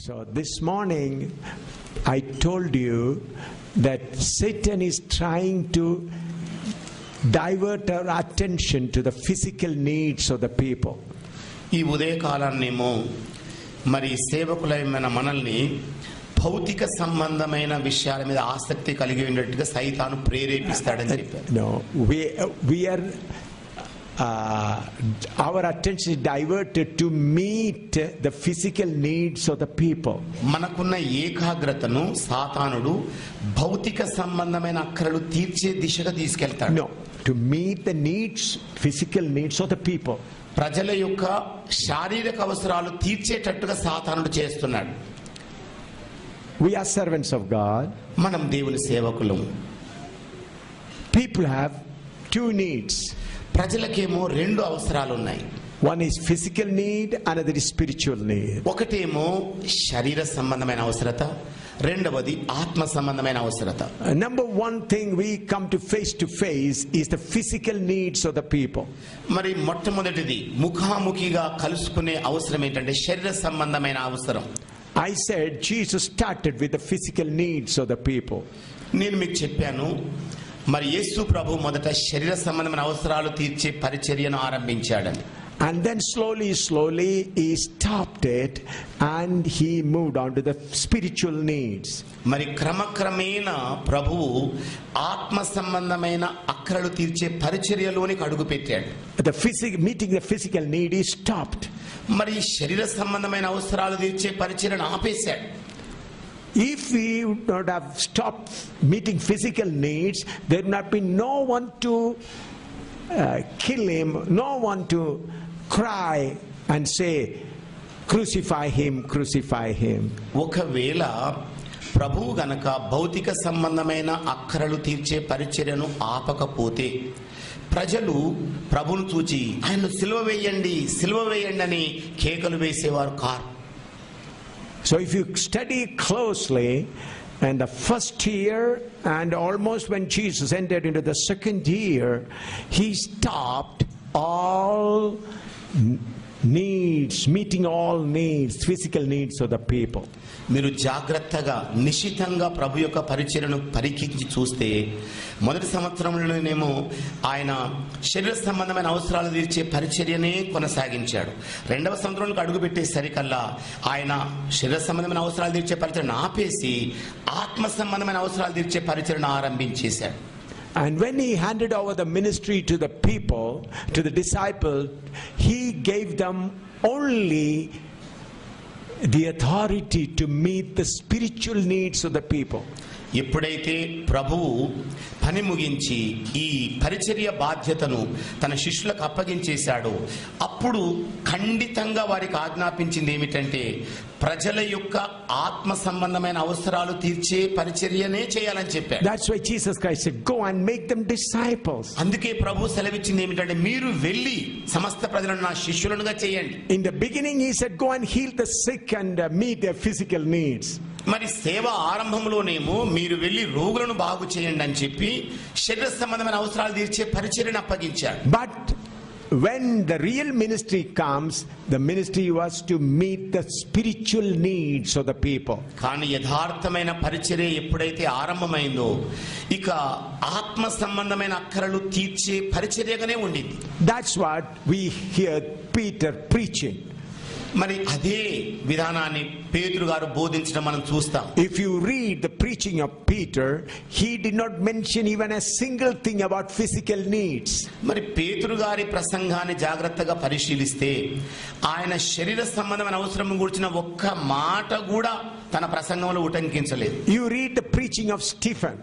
So this morning I told you that Satan is trying to divert our attention to the physical needs of the people. ఈ ఉదయకాలాన్నేమో మరి సేవకులైన మనల్ని భౌతిక సంబంధమైన విషయాల మీద ఆసక్తి కలిగి ఉన్నట్టుగా సైతాను ప్రేరేపిస్తాడని చెప్పారు. No, we are our attention is diverted to meet the physical needs of the people. మనకున్న ఏకాగ్రతను సాతానుడు భౌతిక సంబంధమైన అక్కరలు తీర్చే దిశగా తీసుకెళ్తాడు. No, to meet the needs, physical needs of the people. ప్రజల యొక్క శారీరక అవసరాలు తీర్చేటట్టుగా సాతానుడు చేస్తున్నాడు. We are servants of God. మనం దేవుని సేవకులం. People have two needs. ప్రజలకేమో రెండు అవసరాలు ఉన్నాయి. One is physical need, another is spiritual need. ఒకటేమో శరీర సంబంధమైన అవసరత, రెండవది ఆత్మ సంబంధమైన అవసరత. Number one thing we come to face is the physical needs of the people. మరి మొట్టమొదటిది ముఖాముఖిగా కలుసుకునే అవసరం ఏంటంటే శరీర సంబంధమైన అవసరం. I said Jesus started with the physical needs of the people. నేను మీకు చెప్పాను మరి యేసు ప్రభు మొదట శరీర సంబంధమైన అవసరాలు తీర్చే పరిచర్యను ఆరంభించాడని. And then slowly he stopped it and he moved on to the spiritual needs. మరి క్రమక్రమేణా ప్రభువు ఆత్మ సంబంధమైన అక్కరలు తీర్చే పరిచర్యలోనికి అడుగు పెట్టాడు. Meeting the physical need is stopped. మరి శరీర సంబంధమైన అవసరాలు తీర్చే పరిచర్యను ఆపేశాడు. If we would not have stopped meeting physical needs, there would not be no one to kill him, no one to cry and say, crucify him, crucify him. ఒకవేళ ప్రభువు గనక భౌతిక సంబంధమైన అక్కరలు తీర్చే పరిచర్యను ఆపకపోతే ప్రజలు ప్రభువును చూచి ఆయన్ను సిలువ వేయండి సిలువ వేయండి అని కేకలు వేసేవారు car. So if you study closely, and the first year and almost when Jesus entered into the second year, he stopped all needs, meeting all needs, physical needs of the people. మీరు జాగ్రత్తగా నిశితంగా ప్రభు యొక్క పరిచర్యను పరికించి చూస్తే మొదటి సంవత్సరంలోనేమో ఆయన శరీర సంబంధమైన అవసరాలు తీర్చే పరిచర్యనే కొనసాగించాడు. రెండవ సంవత్సరంలోకి అడుగు పెట్టేసరికల్లా ఆయన శరీర సంబంధమైన అవసరాలు తీర్చే పరిచర్యను ఆపేసి ఆత్మ సంబంధమైన అవసరాలు తీర్చే పరిచర్యను ఆరంభించేశాడు. And when he handed over the ministry to the people, to the disciples, he gave them only the authority to meet the spiritual needs of the people. ఎప్పుడైతే ప్రభువు పని ముగించి ఈ పరిచర్య బాధ్యతను తన శిష్యులకు అప్పగించేశాడో అప్పుడు ఖండితంగా వారికి ఆజ్ఞాపించింది ఏమిటంటే ప్రజల యొక్క ఆత్మ సంబంధమైన అవసరాలు తీర్చే పరిచర్యనే చేయాలని చెప్పాడు. That's why Jesus Christ said, go and make them disciples. అందుకే ప్రభు సెలవిచ్చింది ఏమిటంటే మీరు వెళ్ళి సమస్త ప్రజలను నా శిష్యులుగా చేయండి. In the beginning he said, go and heal the sick and meet their physical needs. మరి సేవ ఆరంభంలోనేమో మీరు వెళ్ళి రోగులను బాగు చేయండి అని చెప్పి శరీర సంబంధమైన అవసరాలు తీర్చే పరిచర్యను అప్పగించాడు. But when the real ministry comes, the ministry was to meet the spiritual needs of the people. కానీ యథార్థమైన పరిచర్య ఎప్పుడైతే ఆరంభమైందో ఇక ఆత్మ సంబంధమైన అక్కరలు తీర్చే పరిచర్యగానే ఉండింది. That's what we hear Peter preaching. మరి అదే విధానాన్ని పేతురు గారు బోధించడం మనం చూస్తాం. If you read the preaching of Peter, he did not mention even a single thing about physical needs. మరి పేతురు గారి ప్రసంగాన్ని జాగ్రత్తగా పరిశీలిస్తే ఆయన శరీర సంబంధమైన అవసరం గురించిన ఒక్క మాట కూడా తన ప్రసంగంలో ఉటంకించలేదు. You read the preaching of Stephen.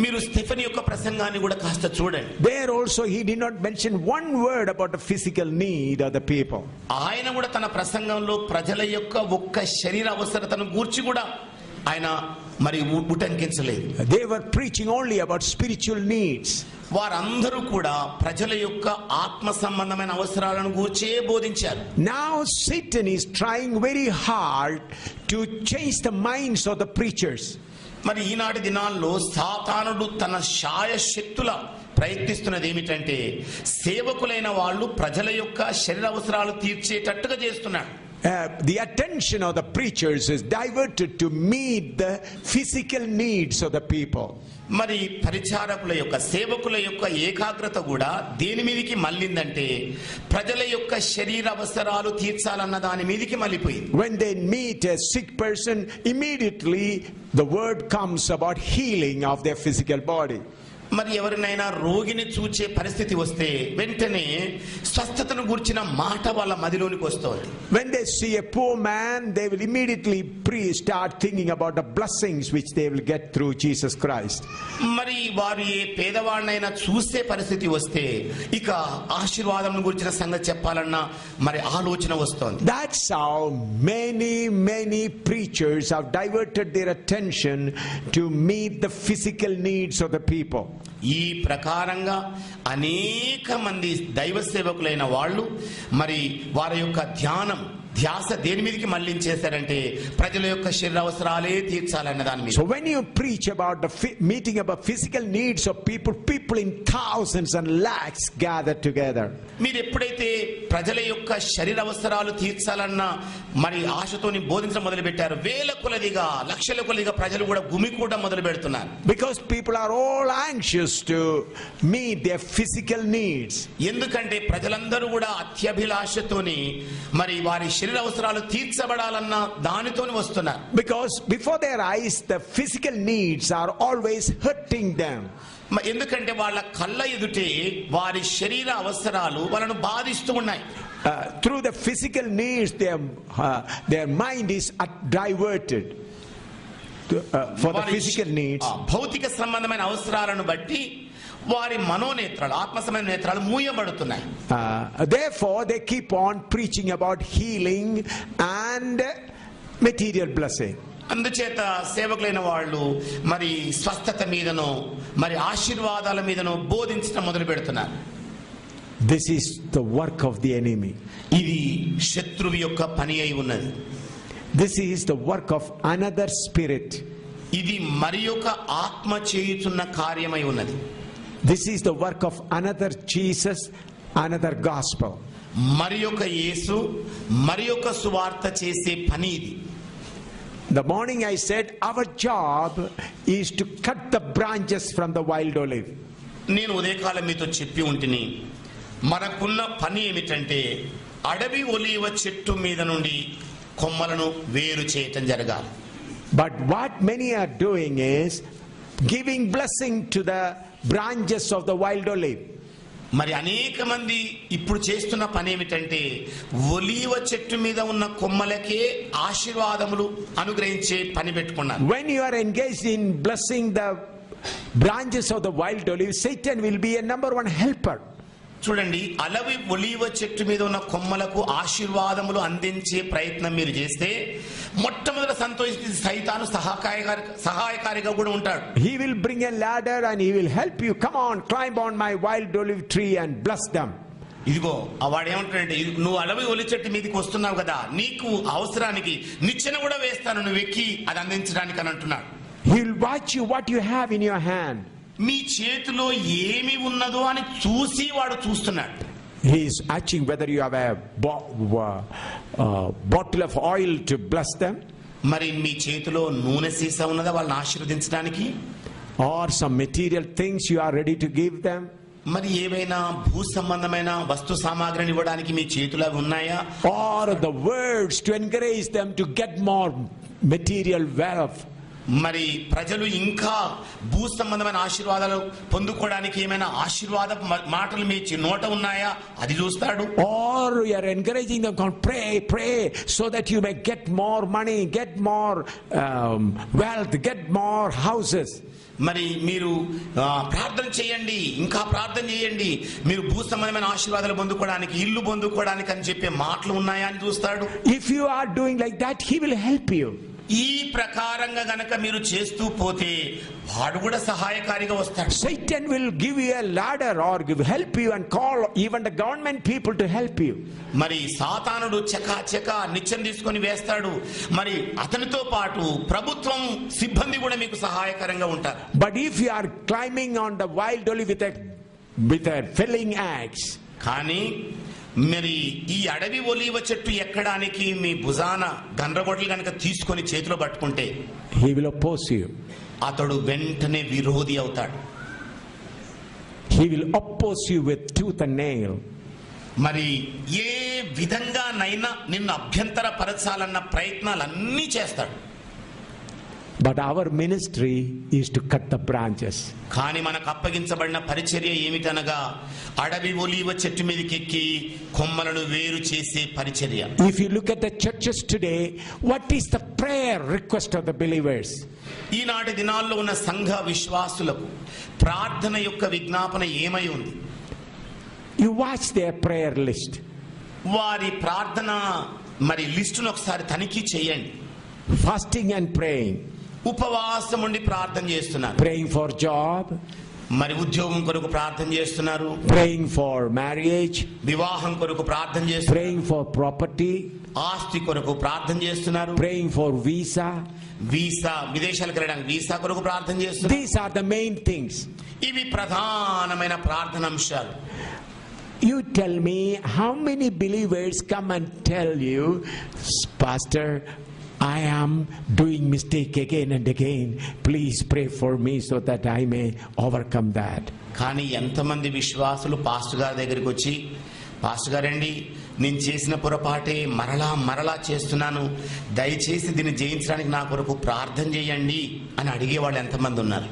మీరు స్టెఫెన్ యొక్క ప్రసంగాన్ని కూడా కాస్త చూడండి. There also he did not mention one word about the physical need of the people. ఆయన కూడా తన ప్రసంగంలో ప్రజల యొక్క ఒక్క శరీర అవసరతను గూర్చి కూడా ఆయన మరి ఉటంకించలేదు. They were preaching only about spiritual needs. వారందరూ కూడా ప్రజల యొక్క ఆత్మ సంబంధమైన అవసరాలను గూర్చే బోధించారు. Now Satan is trying very hard to change the minds of the preachers. మరి ఈనాటి దినాల్లో సాతానుడు తన శాయశక్తుల ప్రయత్నిస్తున్నది ఏమిటంటే సేవకులైన వాళ్ళు ప్రజల యొక్క శరీర అవసరాలు తీర్చేటట్టుగా చేస్తున్నాడు. the attention of the preachers is diverted to meet the physical needs of the people. మరి పరిచారకుల యొక్క సేవకుల యొక్క ఏకాగ్రత కూడా దేని మీదకి మళ్ళిందంటే ప్రజల యొక్క శరీర అవసరాలు తీర్చాలన్న దాని మీదకి మళ్ళిపోయింది. When they meet a sick person, immediately the word comes about healing of their physical body. మరి ఎవరినైనా రోగిని చూచే పరిస్థితి వస్తే వెంటనే స్వస్థతను గురించిన మాట వాళ్ళ మదిలోనికి వస్తుంది. When they see a poor man, they will immediately start thinking about the blessings which they will get through Jesus Christ. మరి వారు ఏ పేదవాడినైనా చూసే పరిస్థితి వస్తే ఇక ఆశీర్వాదం గురించిన సంగతి చెప్పాలన్న మరి ఆలోచన వస్తుంది. That's how many preachers have diverted their attention to meet the physical needs of the people. ఈ ప్రకారంగా అనేక మంది దైవ సేవకులైన వాళ్ళు మరి వారి యొక్క ధ్యాస దేని మీదకి మళ్ళించేశారంటే ప్రజల యొక్క శరీర అవసరాలే తీర్చాలన్న దాని మీద. So when you preach about the meeting about physical needs of people in thousands and lakhs gather together. మీరు ఎప్పుడైతే ప్రజల యొక్క శరీర అవసరాలు తీర్చాలన్న మరి ఆశతోని బోధించడం మొదలు పెట్టారు, వేల కొలదిగా లక్షల కొలదిగా ప్రజలు కూడా గుమికూడడం మొదలు పెడుతున్నారు. Because people are all anxious to meet their physical needs. ఎందుకంటే ప్రజలందరూ కూడా అత్యభిలాషతోని మరి వారి శరీర అవసరాలు తీర్చబడాలన్న దానితోని వస్తున్నారు. Because before their eyes the physical needs are always hurting them. ఎందుకంటే వాళ్ళ కళ్ళ ఎదుటే వారి శరీర అవసరాలు వాళ్ళను బాధిస్తూ ఉన్నాయి. Through the physical needs their mind is diverted for the physical needs. భౌతిక సంబంధమైన అవసరాలను బట్టి వారి మనోనేత్రాలు ఆత్మ సంబంధమైన నేత్రాలు మూయబడుతున్నాయి. Therefore they keep on preaching about healing and material blessing. అందుచేత సేవకులైన వాళ్ళు మరి స్వస్థత మీదనో మరి ఆశీర్వాదాల మీదనో బోధించడం మొదలు పెడుతున్నారు. This is the work of the enemy. ఇది శత్రువు యొక్క పని అయి ఉన్నది. This is the work of another spirit. ఇది మరి యొక్క ఆత్మ చేయుచున్న కార్యమై ఉన్నది. This is the work of another Jesus, another gospel. మరి యొక్క యేసు మరి యొక్క సువార్త చేసే పని ఇది. The morning I said our job is to cut the branches from the wild olive. నేను ఉదయకాలం మీతో చెప్పి ఉంటిని, మనకున్న పని ఏమిటంటే అడవి ఒలీవ చెట్టు మీద నుండి కొమ్మలను వేరు చేయటం జరగాలి. But what many are doing is giving blessing to the branches of the wild olive. మరి అనేక మంది ఇప్పుడు చేస్తున్న పని ఏమిటంటే ఒలీవ చెట్టు మీద ఉన్న కొమ్మలకే ఆశీర్వాదములు అనుగ్రహించే పని పెట్టుకున్నారు. When you are engaged in blessing the branches of the wild olive, Satan will be a number one helper. చూడండి, అలవి ఒలీవ చెట్టు మీద ఉన్న కొమ్మలకు ఆశీర్వాదములు అందించే ప్రయత్నం మీరు చేస్తే మొట్టమొదటి సంతోషించి సైతాను సహాయకారిగా కూడా ఉంటాడు. He will bring a ladder and he will help you. Come on, climb on my wild olive tree and bless them. ఇదిగో వాడు ఏమంటాడంటే, నువ్వు అలవి ఒలి చెట్టు మీదకి వస్తున్నావు కదా, నీకు అవసరానికి నిచ్చెన కూడా వేస్తాను, నువ్వు ఎక్కి అది అందించడానికి అని అంటున్నాడు. He will watch you what you have in your hand. మీ చేతిలో ఏమి ఉన్నదో అని చూసి వాడు చూస్తున్నాడు. He is watching whether you have a bottle of oil to bless them. మరి మీ చేతిలో నూనె సీసా ఉన్నదా వాళ్ళని ఆశీర్వదించడానికి? Or some material things you are ready to give them. మరి ఏవైనా భూ సంబంధమైన వస్తు సామాగ్రిని ఇవ్వడానికి మీ చేతిలో అవి ఉన్నాయా? Or the words to encourage them to get more material wealth. మరి ప్రజలు ఇంకా భూ సంబంధమైన ఆశీర్వాదాలు పొందుకోవడానికి ఏమైనా ఆశీర్వాద మాటలు మీ నోట ఉన్నాయా అది చూస్తాడు. Or you are encouraging them, pray so that you may get more money, get more wealth, get more houses. మరి మీరు ప్రార్థన చేయండి, ఇంకా ప్రార్థన చేయండి, మీరు భూ సంబంధమైన ఆశీర్వాదాలు పొందుకోవడానికి, ఇల్లు పొందుకోవడానికి అని చెప్పే మాటలు ఉన్నాయా అని చూస్తాడు. If you are doing like that, he will help you. ఈ ప్రకారంగా గనక మీరు చేస్తూ పోతే వాడు కూడా సహాయకారిగా వస్తాడు. Satan will give you a ladder or help you and call even the government people to help you. మరి సాతానుడు చకా నిచ్చెన తీసుకొని వేస్తాడు. మరి అతనితో పాటు ప్రభుత్వం సిబ్బంది కూడా మీకు సహాయకరంగా ఉంటారు. But if you are climbing on the wild olive with a felling axe, కానీ మరి ఈ అడవి ఒలీవ చెట్టు ఎక్కడానికి మీ భుజాన గండ్రగొడ్డలు కనుక తీసుకొని చేతిలో పట్టుకుంటే he will oppose you. అతడు వెంటనే విరోధి అవుతాడు. He will oppose you with tooth and nail. మరి ఏ విధంగానైనా నిన్ను అభ్యంతరపరచాలన్న ప్రయత్నాలన్నీ చేస్తాడు. But our ministry is to cut the branches. కానీ మనకు అప్పగించబడిన పరిచర్య ఏమిటనగా అడవి ఒలీవ చెట్టు మీదకి ఎక్కి కొమ్మలను వేరు చేసే పరిచర్య. If you look at the churches today, what is the prayer request of the believers? ఈనాటి దినాల్లో ఉన్న సంఘ విశ్వాసులకు ప్రార్థన యొక్క విజ్ఞాపన ఏమై ఉంది? You watch their prayer list. వారి ప్రార్థన మరి లిస్టును ఒకసారి తనిఖీ చేయండి. Fasting and praying. ఉపవాసం ఉండి ప్రార్థన చేస్తున్నారు. Praying for job. మరి ఉద్యోగం కొరకు ప్రార్థన చేస్తున్నారు. Praying for marriage. వివాహం కొరకు ప్రార్థన చేస్తున్నారు. Praying for property. ఆస్తి కొరకు ప్రార్థన చేస్తున్నారు. Praying for visa. వీసా, విదేశాలకు వెళ్ళడానికి వీసా కొరకు ప్రార్థన చేస్తున్నారు. These are the main things. ఇవి ప్రధానమైన ప్రార్థన అంశాలు. You tell me how many believers come and tell you, Pastor, I am doing mistake again and again. Please pray for me so that I may overcome that. కానీ ఎంతమంది విశ్వాసులు pastor గారి దగ్గరికి వచ్చి, పాస్టర్ గారండి నేను చేసిన పొరపాటే మరలా చేస్తున్నాను, దయచేసి దీన్ని జయించడానికి నా కొరకు ప్రార్థన చేయండి అని అడిగే వాళ్ళు ఎంతమంది ఉన్నారు?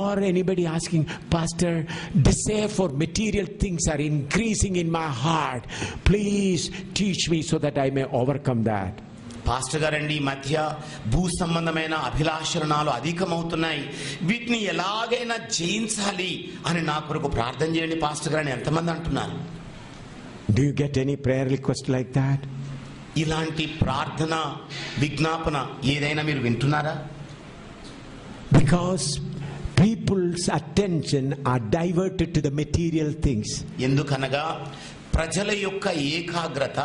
Or anybody asking, Pastor, desire for material things are increasing in my heart. Please teach me so that I may overcome that. Pastor గారండి ఈ మధ్య భూ సంబంధమైన అభిలాషణాలు అధికమవుతున్నాయి, వీటిని ఎలాగైనా జయించాలి అని నా కొరకు ప్రార్థన చేయండి పాస్టర్ గారు అని ఎంతమంది అంటున్నారు? Do you get any prayer request like that? ఇలాంటి ప్రార్థన విజ్ఞాపన ఏదైనా మీరు వింటున్నారా? Because people's attention are diverted to the material things. ఎందుకనగా ప్రజల యొక్క ఏకాగ్రత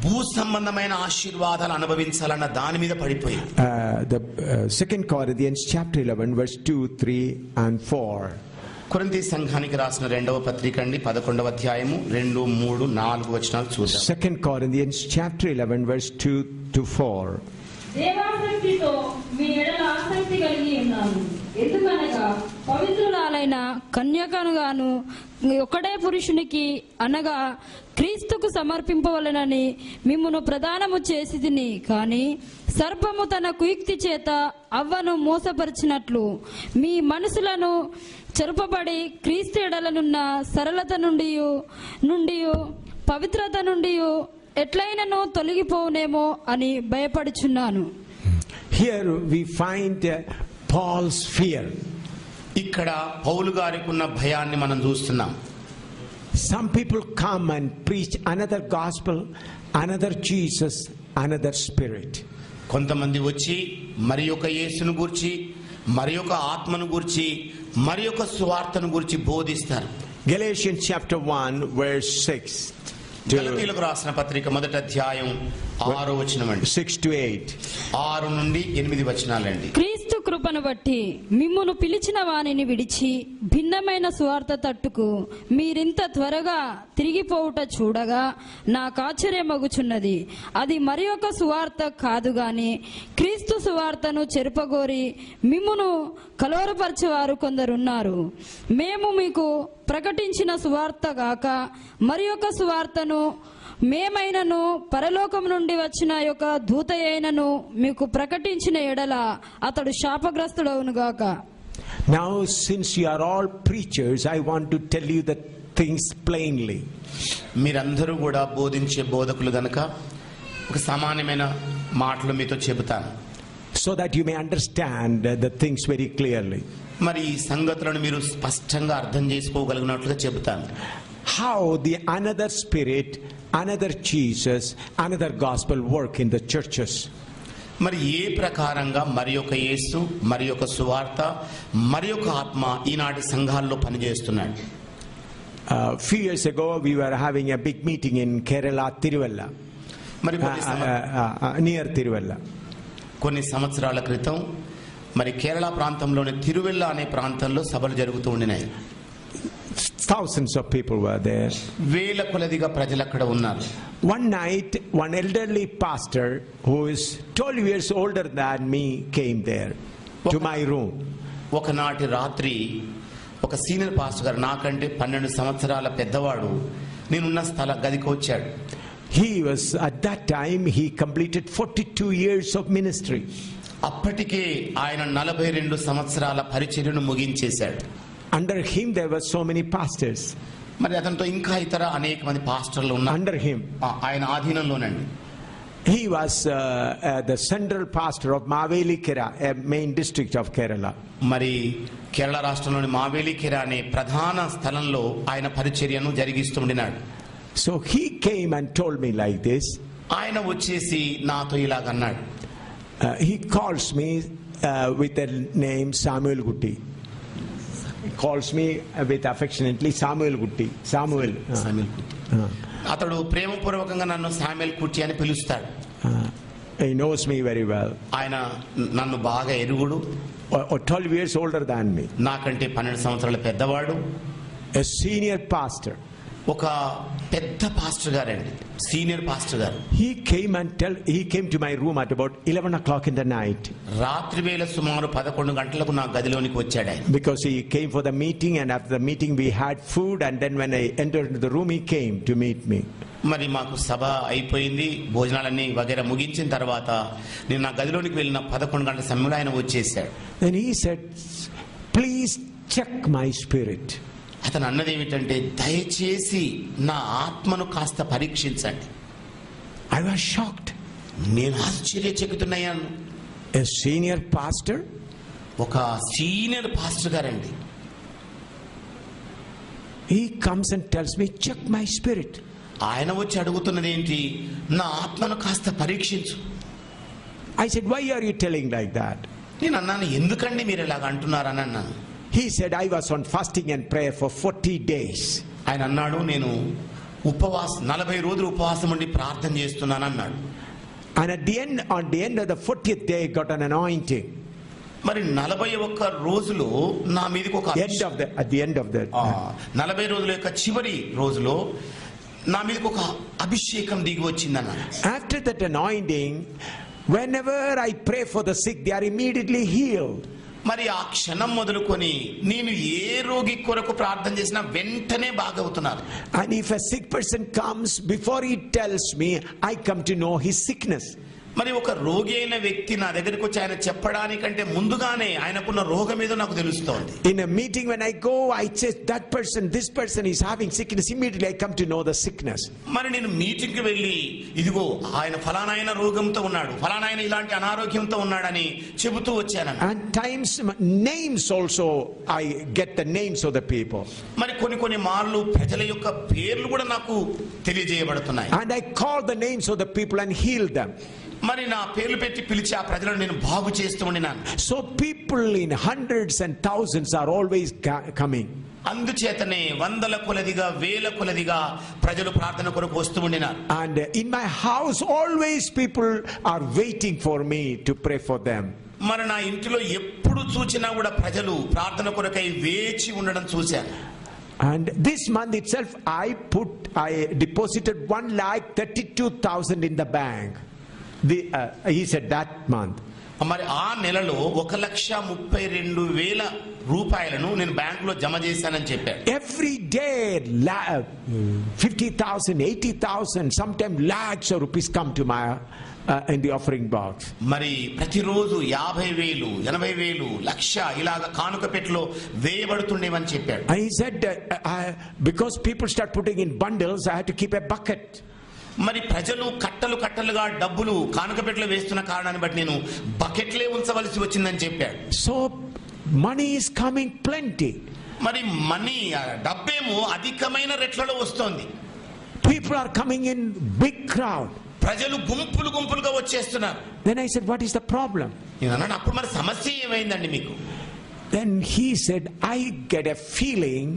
భూ సంబంధమైన ఆశీర్వాదాలు అనుభవించాలన్న దాని మీద పడిపోయింది. The 2 Corinthians chapter 11 verse 2, 3 and 4. కొరింథీ సంఘానికి రాసిన 2వ పత్రిక అండి 11వ అధ్యాయము 2, 3, 4 వచనాలు చూద్దాం. 2 Corinthians chapter 11 verse 2 to 4. దేవాసక్తితో మీ ఎడల ఆసక్తి కలిగి ఉన్నాను. ఎందుకనగా పవిత్రురాలైన కన్యకనుగాను ఒకడే పురుషునికి అనగా క్రీస్తుకు సమర్పింపవలెనని మిమ్మును ప్రదానము చేసి తిని, కానీ సర్పము తన కుయుక్తి చేత అవ్వను మోసపరిచినట్లు మీ మనసులను చెరుపబడి క్రీస్తు ఎడలనున్న సరళత నుండి పవిత్రత నుండి ఎట్లయినను తొలగిపోవునేమో అని భయపడుచున్నాను. Here we find Paul's fear. ఇక్కడ పౌలు గారికి ఉన్న భయాన్ని మనం చూస్తున్నాం. Some people come and preach another gospel, another Jesus, another spirit. కొంతమంది వచ్చి మరి ఒక యేసును గురించి, మరి ఒక ఆత్మను గురించి, మరి ఒక సువార్తను గురించి బోధిస్తారు. Galatians chapter 1 verse 6. గలతీయులకు రాసిన పత్రిక 1వ అధ్యాయం 6వ వచనం అండి. 6 to 8. 6 నుండి 8 వచనాలండి. క్రీస్తు కృపను బట్టి మిమ్మును పిలిచిన వానిని విడిచి భిన్నమైన సువార్త తట్టుకు మీరింత త్వరగా తిరిగిపోవుట చూడగా నాకు ఆశ్చర్యమగుచున్నది. అది మరి ఒక సువార్త కాదు గాని క్రీస్తు సువార్తను చెరుపగోరి మిమ్మును కలవరపరిచేవారు కొందరున్నారు. మేము మీకు ప్రకటించిన సువార్త గాక మరి ఒక సువార్తను మేమైనను పరలోకం నుండి వచ్చిన యొక్క దూత అయినను మీకు ప్రకటించిన ఎడల అతడు శాపగ్రస్తుడవునుగాక. Now since you are all preachers, I want to tell you the things plainly. మీరందరూ కూడా బోధించే బోధకులు గనుక ఒక సమానమైన మాటలు మీతో చెబుతాను. So that you may understand the things very clearly. మరి ఈ సంగతులను మీరు స్పష్టంగా అర్థం చేసుకోగలిగినట్లుగా చెబుతాను. How the another spirit, another Jesus, another gospel work in the churches. మరి ఏ ప్రకారంగా మరి ఒక యేసు, మరి ఒక సువార్త, మరి ఒక ఆత్మ ఈనాటి సంఘాల్లో పనిచేస్తున్నాడు. Few years ago we were having a big meeting in Kerala, Tiruvalla, మరి near Tiruvalla. కొన్ని సంవత్సరాల క్రితం మరి కేరళ ప్రాంతంలోని తిరువెల్ల అనే ప్రాంతంలో సభలు జరుగుతూ ఉండినాయి. Thousands of people were there. వేల కొలదిగా ప్రజలు అక్కడ ఉన్నారు. One night, one elderly pastor who is 12 years older than me came there to my room. ఒకనాటి రాత్రి ఒక సీనియర్ పాస్టర్ గారు నాకంటే 12 సంవత్సరాల పెద్దవాడు నేనున్న స్థల గదికి వచ్చాడు. He was, at that time, he completed 42 years of ministry. అప్పటికే ఆయన 42 సంవత్సరాల పరిచర్యను ముగించేశాడు. Under him there were so many pastors. మరి అతనితో ఇంకా ఇతర అనేక మంది పాస్టర్లు ఉన్నారు. Under him. ఆయన ఆధీనంలోనండి. He was the central pastor of Mavelikera, a main district of Kerala. మరి కేరళ రాష్ట్రంలోని మావేలికెర అనే ప్రధాన స్థలంలో ఆయన పరిచర్యను జరిగిస్తుండినాడు. So he came and told me like this. ఆయన వచ్చేసి నాతో ఇలాగన్నాడు. He calls me with the name Samuel Gutti. He calls me with affectionately Samuel Gutti. Samuel. అతడు ప్రేమపూర్వకంగా నన్ను శామ్యూల్ కుట్టి అని పిలుస్తాడు. He knows me very well. ఆయన నన్ను బాగా ఎరుగుడు. 12 years older than me. నాకంటే 12 సంవత్సరాల పెద్దవాడు. A senior pastor. ఒక పెద్ద పాస్టర్ గారండి, సీనియర్ పాస్టర్ గారు. He came to my room at about 11 o'clock in the night. రాత్రి వేళ సుమారు 11 గంటలకు నా గదిలోనికి వచ్చాడు ఆయన. Because he came for the meeting, and after the meeting we had food, and then when I entered into the room he came to meet me. మరి మాకు సభ అయిపోయింది, భోజనాలన్నీ వగైరా ముగించిన తర్వాత నేను నా గదిలోనికి వెళ్ళిన 11 గంటల సమయంలో ఆయన వచ్చేసాడు. Then he said, "Please check my spirit." అతను అన్నది ఏమిటంటే, దయచేసి నా ఆత్మను కాస్త పరీక్షించండి. I was shocked. నేను ఆశ్చర్యచకితున్నయ్యాను. A senior pastor? ఒక సీనియర్ పాస్టర్ గారండి. He comes and tells me, "Check my spirit." ఆయన వచ్చి అడుగుతున్నది ఏంటి, నా ఆత్మను కాస్త పరీక్షించు. I said, "Why are you telling like that?" నేను అన్నాను, ఎందుకండి మీరు ఇలాగ అంటున్నారని అన్నాను. He said, "I was on fasting and prayer for 40 days." ఆయన అన్నాడు, నేను 40 రోజులు ఉపవాసం ఉండి ప్రార్థన చేస్తున్నాను అన్నాడు. And on the end of the 40th day, I got an anointing. మరి 41 రోజులు నా మీదకి ఒక at the end of the 40 రోజుల యొక్క చివరి రోజులో నా మీదకి ఒక అభిషేకం దిగి వచ్చిందన్నాడు. After that anointing, whenever I pray for the sick, they are immediately healed. మరి ఆ క్షణం మొదలుకొని నేను ఏ రోగి కొరకు ప్రార్థన చేసినా వెంటనే బాగవుతున్నారు. And if a sick person comes, before he tells me, I come to know his sickness. మరి ఒక రోగి అయిన వ్యక్తి నా దగ్గరికి వచ్చి ఆయన చెప్పడానికంటే ముందుగానే ఆయనకున్న రోగం ఏదో నాకు తెలుస్తోంది. In a meeting when I go, I say this person is having sickness. Immediately I come to know the sickness. మరి నేను మీటింగ్ కి వెళ్ళి, ఇదిగో ఆయన ఫలానాయన రోగంతో ఉన్నాడు, ఫలానాయన ఇలాంటి అనారోగ్యంతో ఉన్నాడని చెబుతూ వచ్చాను. And times names also, I get the names of the people. మరి కొన్ని మార్లు ప్రజల యొక్క పేర్లు కూడా నాకు తెలియజేయబడుతున్నాయి. And I call the names of the people and heal them. మరి నా పేర్లు పెట్టి పిలిచి ఆ ప్రజలను నేను బాగు చేస్తూ ఉండినాను. So people in hundreds and thousands are always coming. అందుచేతనే వందల కొలదిగా వేల కొలదిగా ప్రజలు ప్రార్థన కొరకు వస్తూ ఉండినారు. And in my house always people are waiting for me to pray for them. మరి నా ఇంటిలో ఎప్పుడు చూసినా కూడా ప్రజలు ప్రార్థన కొరకై వేచి ఉండడం చూశాను. And this month itself I deposited 1,32,000 in the bank. He said that month. మరి ఆ నెలలో 1,32,000 రూపాయలను నేను బ్యాంకులో జమ చేశానని చెప్పాడు. Every day 50,000, 80,000, sometimes lakhs of rupees come to my in the offering box. మరి ప్రతిరోజు 50,000, 80,000, లక్ష ఇలాగ కానుక పెట్టెలో వేయబడుతుండేవని చెప్పాడు. And he said because people start putting in bundles, I had to keep a bucket. మరి ప్రజలు కట్టలుగా డబ్బులు కానుక పెట్టెలో వేస్తున్న కారణాన్ని బట్టి నేను బకెట్లే ఉంచవలసి వచ్చిందని చెప్పాడు. So money is coming plenty. మరి మనీ డబ్బేమో అధికమైన రెట్లలో వస్తోంది. People are coming in big crowd. ప్రజలు గుంపులుగా వచ్చేస్తున్నారు. Then I said, "What is the problem?" నేను అన్నాను, అప్పుడు మరి సమస్య ఏమైందండి మీకు? Then he said, "I get a feeling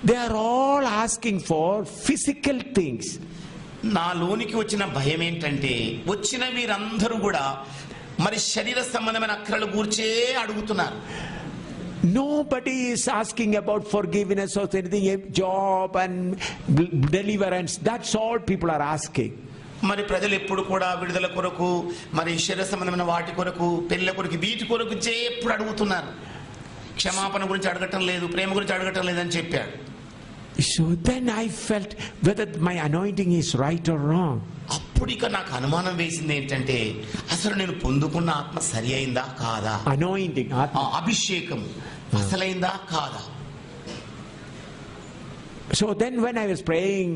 they are all asking for physical things." నాలోనికి వచ్చిన భయం ఏంటంటే, వచ్చిన వీరందరూ కూడా మరి శరీర సంబంధమైన అక్కరలు గూర్చే అడుగుతున్నారు. Nobody is asking about forgiveness or anything, a job and deliverance. That's all people are asking. మరి ప్రజలు ఎప్పుడు కూడా విడుదల కొరకు, మరి శరీర సంబంధమైన వాటి కొరకు, పెళ్లి కొరకు, వీటి కొరకు ఎప్పుడు అడుగుతున్నారు. క్షమాపణ గురించి అడగటం లేదు, ప్రేమ గురించి అడగటం లేదని చెప్పాడు. So then I felt whether my anointing is right or wrong. అప్పుడు ఇక నాకు అనుమానం వేసింది ఏంటంటే, అసలు నేను పొందుకున్న ఆత్మ సరి అయిందా కాదా, Anointing, అభిషేకం అసలైందా కాదా. So then when I was praying,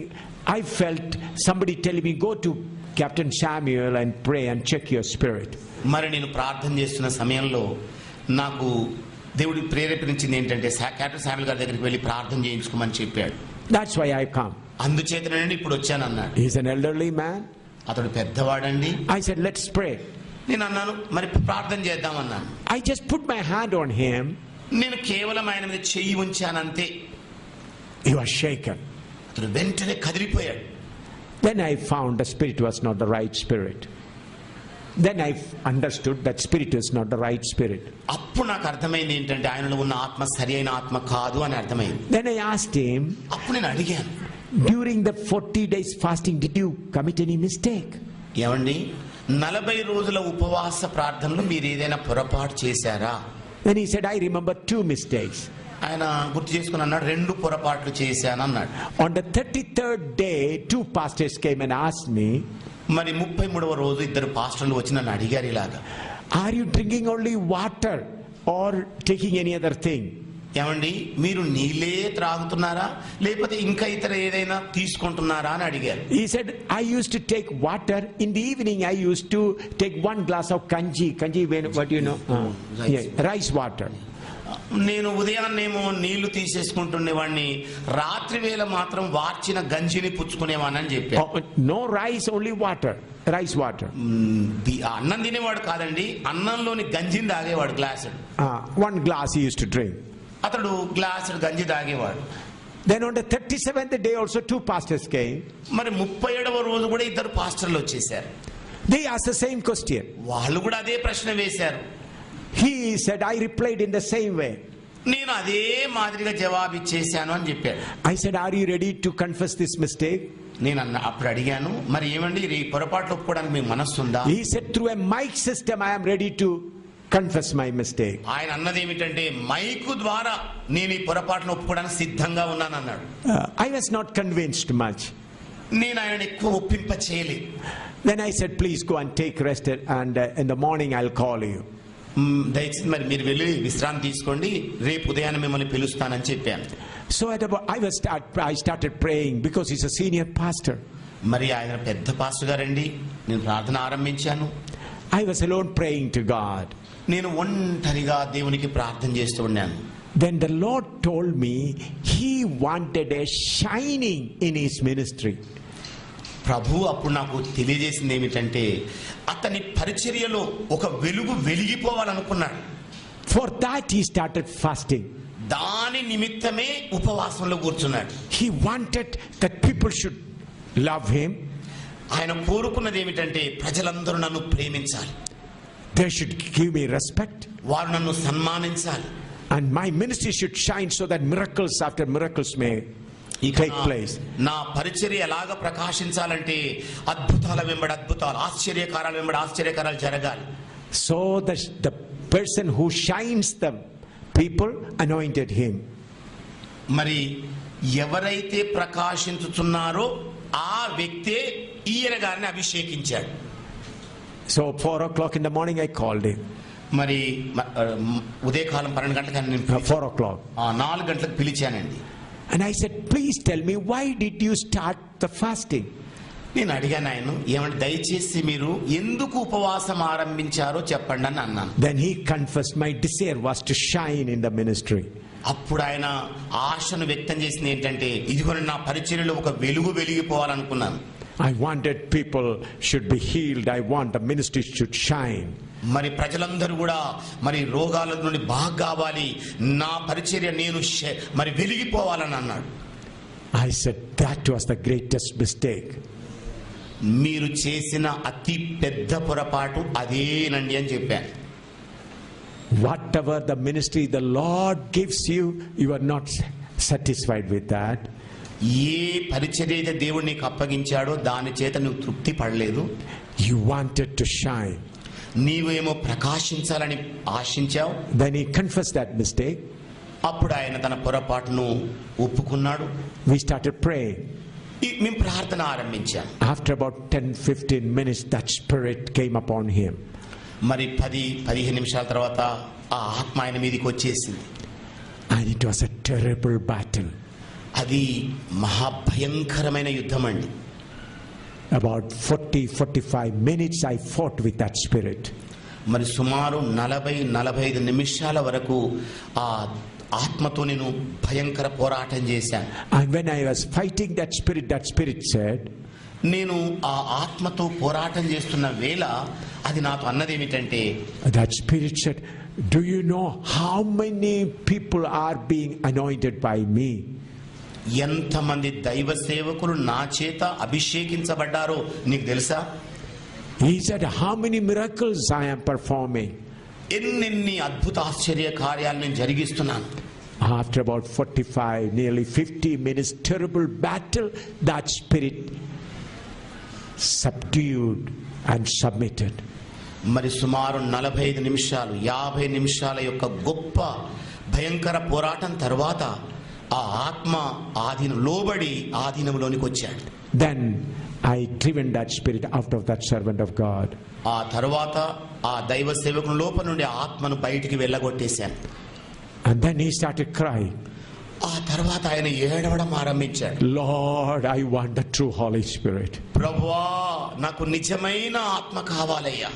I felt somebody telling me, go to Captain Samuel and pray and check your spirit. మరి నేను ప్రార్థన చేస్తున్న సమయంలో నాకు దేవుడి ప్రేరేపణించింది ఏంటంటే, క్యాప్టెన్ శామ్యూల్ గారి దగ్గరికి వెళ్ళి ప్రార్థన చేయించుకోమని చెప్పాడు. That's why I come. అందుచేతనండి ఇప్పుడు వచ్చానన్నాడు. He's an elderly man. అతడు పెద్దవాడండి. I said, let's pray. నేను అన్నాను, మరి ప్రార్థన చేద్దామన్నాను. I just put my hand on him. నేను కేవలం ఆయన మీద చెయ్యి ఉంచానంతే. He was shaken. అతడు వెంటనే కదిలిపోయాడు. Then I found the spirit was not the right spirit. Then I understood that spirit is not the right spirit. అప్పుడు నాకు అర్థమైంది ఏంటంటే, ఆయనలో ఉన్న ఆత్మ సరి అయిన ఆత్మ కాదు అని అర్థమైంది. Then I asked him, అప్పుడు నేను అడిగాను, during the 40 days fasting, did you commit any mistake? ఏమండి, 40 రోజుల ఉపవాస ప్రార్థనలో మీరు ఏదైనా పొరపాటు చేశారా? Then he said, I remember 2 mistakes. ఆయన గుర్తు చేసుకుని అన్నాడు, 2 పొరపాట్లు చేశాను అన్నాడు. On the 33rd day, 2 pastors came and asked me, మరి 33వ రోజు 2 పాస్టర్లు వచ్చి నన్ను అడిగారు ఇలాగా, are you drinking only water or taking any other thing? ఏమండి, మీరు నీళ్ళే త్రాగుతున్నారా లేకపోతే ఇంకా ఇతర ఏదైనా తీసుకుంటున్నారా అని అడిగారు. He said, I used to take water. In the evening, I used to take 1 glass of kanji. Kanji, what do you know? Rice water. నేను ఉదయాన్నేమో నీళ్లు తీసేసుకుంటుండేవాడిని, రాత్రి వేళ మాత్రం వార్చిన గంజిని పుచ్చుకునేవాడిని చెప్పాను. No rice, only water. Rice water. అన్నం తినేవాడు కాదండి, అన్నంలోని గంజిని తాగేవాడు glass. 1 glass he used to drink. అతడు గ్లాసు గంజి తాగేవాడు. Then on the 37th day also 2 pastors came. మరి 37వ రోజు కూడా 2 పాస్టర్లు వచ్చేసారు. They asked the same question. వాళ్ళు కూడా అదే ప్రశ్న వేశారు. He said, I replied in the same way. నేను అదే మాదిరిగా జవాబు ఇచ్చేసాను అని చెప్పాడు. I said, are you ready to confess this mistake? నేను అప్పుడు అడిగాను, మరి ఏమండి ఈ పొరపాట్లు ఒప్పుకోవడానికి మీకు మనస్సు ఉందా? He said, through a mic system I am ready to confess my mistake. ఆయన అన్నది ఏమిటంటే, మైకు ద్వారా నేను ఈ పొరపాట్లను ఒప్పుకోవడానికి సిద్ధంగా ఉన్నాను అన్నాడు. I was not convinced much. నేను ఆయన ఎక్కువ ఒప్పింప చేయలేదు. Then I said, please go and take rest and in the morning I'll call you. దయచేసి మరి మీరు వెళ్ళి విశ్రాంతి తీసుకోండి, రేపు ఉదయాన్నే మిమ్మల్ని పిలుస్తానని చెప్పాను. So at about, I started praying because he's a senior pastor. మరి ఆయన పెద్ద పాస్టర్ గారండి. నేను ప్రార్థన ఆరంభించాను. I was alone praying to God. నేను ఒంటరిగా దేవునికి ప్రార్థన చేస్తూ ఉన్నాను. Then the Lord told me he wanted a shining in his ministry. ప్రభు అప్పుడు నాకు తెలియజేసింది ఏమిటంటే, అతని పరిచర్యలో ఒక వెలుగు వెలిగిపోవాలనుకున్నాడు. For that he started fasting. దాని నిమిత్తమే ఉపవాసంలో కూర్చున్నాడు. He wanted that people should love him. ఆయన కోరుకున్నది ఏమిటంటే, ప్రజలందరూ నన్ను ప్రేమించాలి, They should give me respect. వారు నన్ను సన్మానించాలి, And my ministry should shine so that miracles after miracles may take place. నా పరిచర్య ఎలాగ ప్రకాశించాలంటే, అద్భుతాల వెంబడి అద్భుతాలు, ఆశ్చర్యకారాల వెంబడి ఆశ్చర్యకారాలు జరగాలి. So the person who shines the people anointed him. మరి ఎవరైతే ప్రకాశించుతున్నారో ఆ వ్యక్తే ఈయన గారిని అభిషేకించాడు. So 4 o'clock in the morning I called him. మరి ఉదయకాలం 12 గంటలకు 4 o'clock. 4 గంటలకు పిలిచానండి. And I said, please tell me, why did you start the fasting? నేను అడిగాను ఆయన, ఏమంటే దయచేసి మీరు ఎందుకు ఉపవాసం ఆరంభించారో చెప్పండి అని అన్నాను. Then he confessed, my desire was to shine in the ministry. అప్పుడు ఆయన ఆశను వ్యక్తం చేసింది ఏంటంటే, ఇదిగో నా పరిచర్యలో ఒక వెలుగు వెలిగిపోవాలనుకున్నాను. I wanted people should be healed. I want the ministry should shine. మరి ప్రజలందరూ కూడా మరి రోగాల నుండి బాగా కావాలి, నా పరిచర్య నేను మరి వెలిగిపోవాలని అన్నాడు. I said, that was the greatest mistake. మీరు చేసిన అతి పెద్ద పొరపాటు అదేనండి అని చెప్పాను. Whatever the ministry the Lord gives you, you are not satisfied with that. ఏ పరిచర్య అయితే దేవుడు నీకు అప్పగించాడో దాని చేత నువ్వు తృప్తి పడలేదు. You wanted to shine. నీవేమో ప్రకాశించాలని ఆశించావు. Then he confessed that mistake. అప్పుడు ఆయన తన పొరపాటును ఒప్పుకున్నాడు. We started praying. మేము ప్రార్థన ఆరంభించాం. After about 10-15 minutes, that spirit came upon him. మరి 10-15 నిమిషాల తర్వాత ఆ ఆత్మ ఆయన మీదకి వచ్చేసింది. And it was a terrible battle. అది మహాభయంకరమైన యుద్ధం అండి. About 40-45 minutes I fought with that spirit. మరి సుమారు 40-45 నిమిషాల వరకు ఆ ఆత్మతో నేను భయంకర పోరాటం చేశాను. And when I was fighting that spirit said, నేను ఆ ఆత్మతో పోరాటం చేస్తున్న వేళ అది నాతో అన్నదేమిటంటే, that spirit said, do you know how many people are being anointed by me? ఎంతమంది దైవ సేవకులు నా చేత అభిషేకించబడ్డారో నీకు తెలుసా? He said, how many miracles I am performing? ఎన్నెన్ని అద్భుత ఆశ్చర్య కార్యాలు నేను జరిగిస్తున్నాను. After about 45, nearly 50 minutes, terrible battle, that spirit subdued and submitted. మరి సుమారు 45 నిమిషాలు 50 నిమిషాల యొక్క గొప్ప భయంకర పోరాటం తర్వాత ఆ ఆత్మ లోబడి ఆధీనంలోనికి వచ్చాడు. Then I driven that spirit out of that servant of God. ఆ తర్వాత ఆ దైవ సేవకుని లోపల నుండి ఆత్మను బయటికి వెళ్ళగొట్టేశాను. And then he started crying. ఆ తర్వాత ఆయన ఏడవడం ఆరంభించాడు. Lord, I want the true Holy Spirit. ప్రభువా, నాకు నిజమైన ఆత్మ కావాలయ్యా.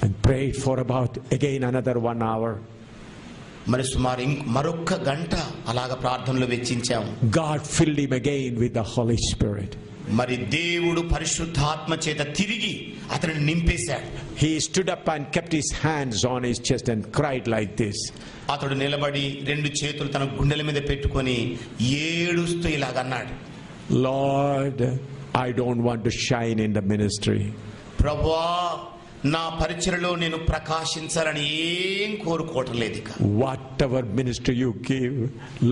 And prayed for about again another 1 hour. మరి సుమారు మరొక్క గంట అలాగ ప్రార్థనలు వెచ్చించాము. God filled him again with the Holy Spirit. మరి దేవుడు పరిశుద్ధాత్మ చేత తిరిగి అతనిని నింపేశాడు. He stood up and kept his hands on his chest and cried like this. అతడు నిలబడి 2 చేతులు తన గుండెల మీద పెట్టుకొని ఏడుస్తూ ఇలాగన్నాడు, Lord, I don't want to shine in the ministry. ప్రభువా, నా పరిచర్యలో నేను ప్రకాశించాలని ఏం కోరుకోవటం లేదు. ఇక whatever ministry you give,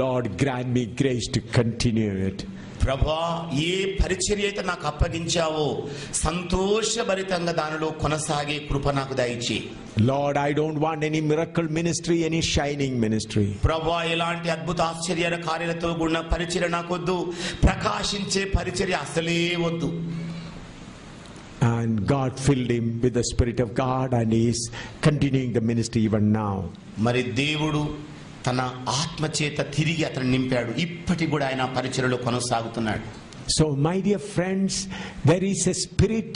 Lord, grant me grace to continue it. ప్రభువా, ఏ పరిచర్య అయితే నాకు అప్పగించావో సంతోషభరితంగా దానిలో కొనసాగే కృప నాకు దయచేయి. Lord, I don't want any miracle ministry, any shining ministry. ప్రభువా, ఎలాంటి అద్భుత ఆశ్చర్య కార్యాలతో కూడిన పరిచర్య నాకొద్దు, ప్రకాశించే పరిచర్య అసలే వద్దు. And God filled him with the Spirit of God and he is continuing the ministry even now. మరి దేవుడు తన ఆత్మ చేత తిరిగి అతను నింపాడు. ఇప్పటికి కూడా ఆయన పరిచర్యలో కొనసాగుతున్నాడు. So my dear friends, there is a spirit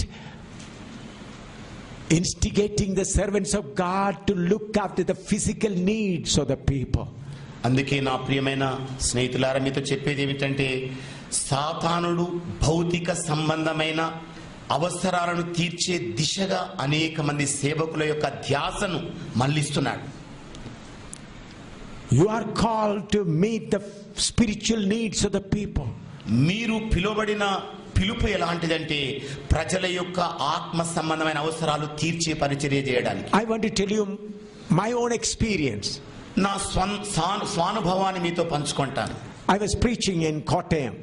instigating the servants of God to look after the physical needs of the people. అందుకే నా ప్రియమైన స్నేహితులారా, మీతో చెప్పేది ఏమిటంటే, సాతానుడు భౌతిక సంబంధమైన అవసరాలను తీర్చే దిశగా అనేక మంది సేవకుల యొక్క ధ్యాసను మళ్లిస్తున్నాడు. You are called to meet the spiritual needs of the people. మీరు పిలువబడిన పిలుపు ఎలాంటిదంటే, ప్రజల యొక్క ఆత్మ సంబంధమైన అవసరాలు తీర్చే పరిచర్య చేయడానికి. I want to tell you my own experience. నా స్వానుభవాన్ని మీతో పంచుకుంటాను. I was preaching in Kottayam.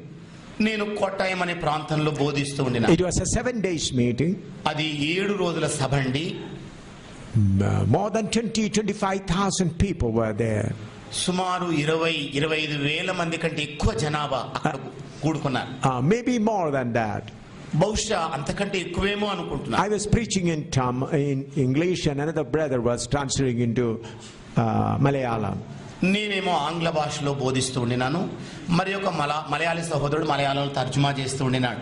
నేను కొట్టాయం అనే ప్రాంతంలో బోధిస్తూ ఉండినా. It was a 7 days meeting. అది 7 రోజుల సభ అండి. More than 20-25,000 people were there. సుమారు 20-25 వేల మంది కంటే ఎక్కువ జనాభా అక్కడ కూడుకున్నారు. Maybe more than that. బహుశా అంతకంటే ఎక్కువేమో అనుకుంటున్నా. I was preaching in English and another brother was translating into Malayalam. నేనేమో ఆంగ్ల భాషలో బోధిస్తూ ఉండినాను, మరి ఒక మలయాళీ సహోదరుడు మలయాళంలో తర్జుమా చేస్తూ ఉండినాడు.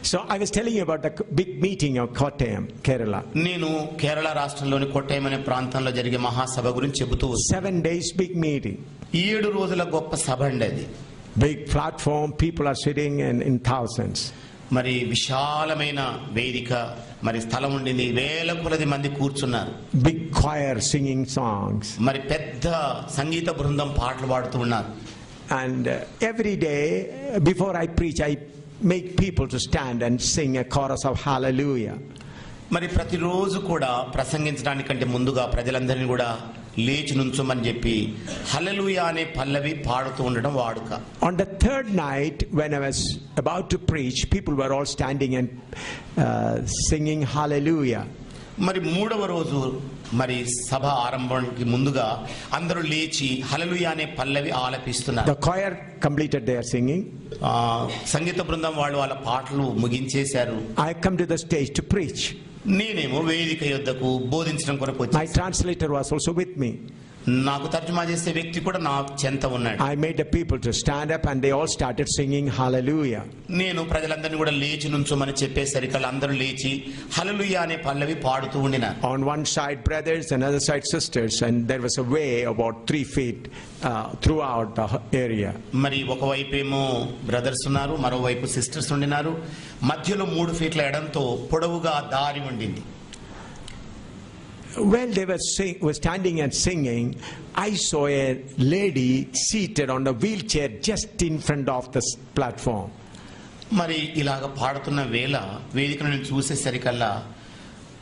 So I was telling you about the big meeting of Kottayam, Kerala. నేను కేరళ రాష్ట్రంలోని కొట్టాయం అనే ప్రాంతంలో జరిగే మహాసభ గురించి చెబుతూ 7 days big meeting. 7 రోజుల గొప్ప సభ అండి అది. Big platform, people are sitting in thousands. మరి విశాలమైన వేదిక, మరి స్థలం ఉండింది, వేల కొలది మంది కూర్చున్నారు. Big choir singing songs. మరి పెద్ద సంగీత బృందం పాటలు పాడుతూ ఉన్నారు. And every day before I preach, I make people to stand and sing a chorus of hallelujah. మరి ప్రతిరోజు కూడా ప్రసంగించడానికంటే ముందుగా ప్రజలందరినీ కూడా లేచి నుంచోమని చెప్పి హల్లెలూయా అనే పల్లవి పాడుతూ ఉండడం వాడుక. On the third night, when I was about to preach, people were all standing and singing hallelujah. మరి మూడవ రోజు మరి సభ ఆరంభానికి ముందుగా అందరూ లేచి హల్లెలూయా అనే పల్లవి ఆలపిస్తున్నారు. The choir completed their singing. సంగీత బృందం వాళ్ళు వాళ్ళ పాటలు ముగించేశారు. I come to the stage to preach. నేనేమో వేదిక యొద్దకు బోధించడం కొరకు వచ్చాను. My translator was also with me. నాకు తర్జుమా చేసే వ్యక్తి కూడా నా చెంత ఉన్నాడు. I made the people to stand up and they all started singing hallelujah. నేను ప్రజలందరినీ కూడా లేచి నుంచోమని చెప్పేసరికి వాళ్ళందరూ లేచి హల్లెలూయా అనే పల్లవి పాడుతూ ఉండినారు. On one side brothers and other side sisters, and there was a way about 3 feet throughout the area. మరి ఒకవైపు ఏమో బ్రదర్స్ ఉన్నారు, మరోవైపు సిస్టర్స్ ఉండినారు. మధ్యలో 3 ఫీట్ల ఎడంతో పొడవుగా దారి ఉండింది. While they were standing and singing, I saw a lady seated on a wheelchair just in front of the platform. మరి ఇలాగ పాడుతున్న వేళ వేదికను నేను చూసేసరికల్లా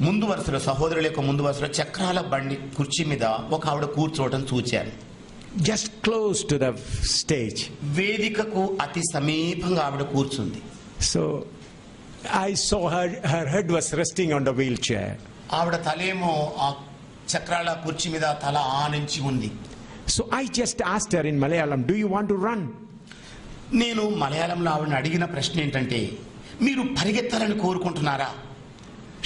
ముందు వరుసలో సహోదరుల యొక్క ముందు వరుసలో చక్రాల బండి కుర్చీ మీద ఒక ఆవిడ కూర్చోవడం చూచాను. Just close to the stage. వేదికకు అతి సమీపంగా ఆవిడ కూర్చుంది. So I saw her head was resting on the wheelchair. ఆవిడ తలేమో ఆ చక్రాల కుర్చీ మీద తల ఆనించి ఉంది. So I just asked her in Malayalam, do you want to run? నేను మలయాళంలో ఆవిడని అడిగిన ప్రశ్న ఏంటంటే, మీరు పరిగెత్తాలని కోరుకుంటున్నారా?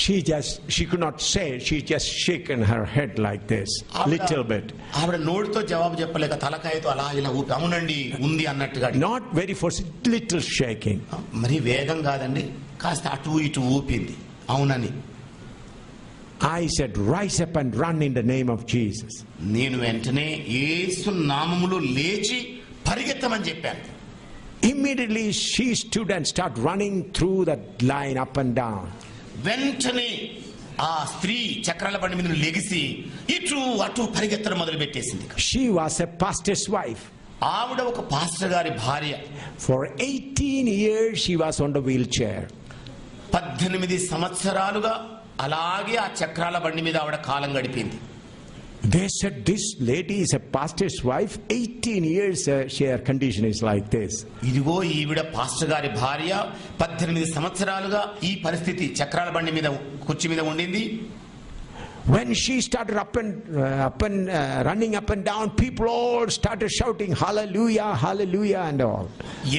She could not say, she just shaken her head like this little bit. ఆవిడ నోటితో జవాబు చెప్పలేక తలకాయతో అలా ఇలా ఊపి అవునండి ఉంది అన్నట్టుగా. Not very forceful, little shaking. మరి వేగం కాదండి, కాస్త అటు ఇటు ఊపింది అవునని. I said, rise up and run in the name of Jesus. నేను వెంటనే యేసు నామములో లేచి పరిగెత్తమని చెప్పాను. Immediately she stood and started running through that line up and down. వెంటనే ఆ స్త్రీ చక్రాల బండి మీద లెగిసి ఇటు అటు పరిగెత్తడం మొదలు పెట్టేసింది. She was a pastor's wife. ఆవిడ ఒక పాస్టర్ గారి భార్య. For 18 years she was on the wheelchair. 18 సంవత్సరాలుగా అలాగే ఆ చక్రాల బండి మీద ఆవిడ కాలం గడిపింది. They said this lady is a pastor's wife. 18 years her condition is like this. ఇదిగో ఈవిడ పాస్టర్ గారి భార్య 18 సంవత్సరాలుగా ఈ పరిస్థితి చక్రాల బండి మీద కుర్చీ మీద ఉండింది. When she started running up and down, people all started shouting hallelujah, hallelujah and all.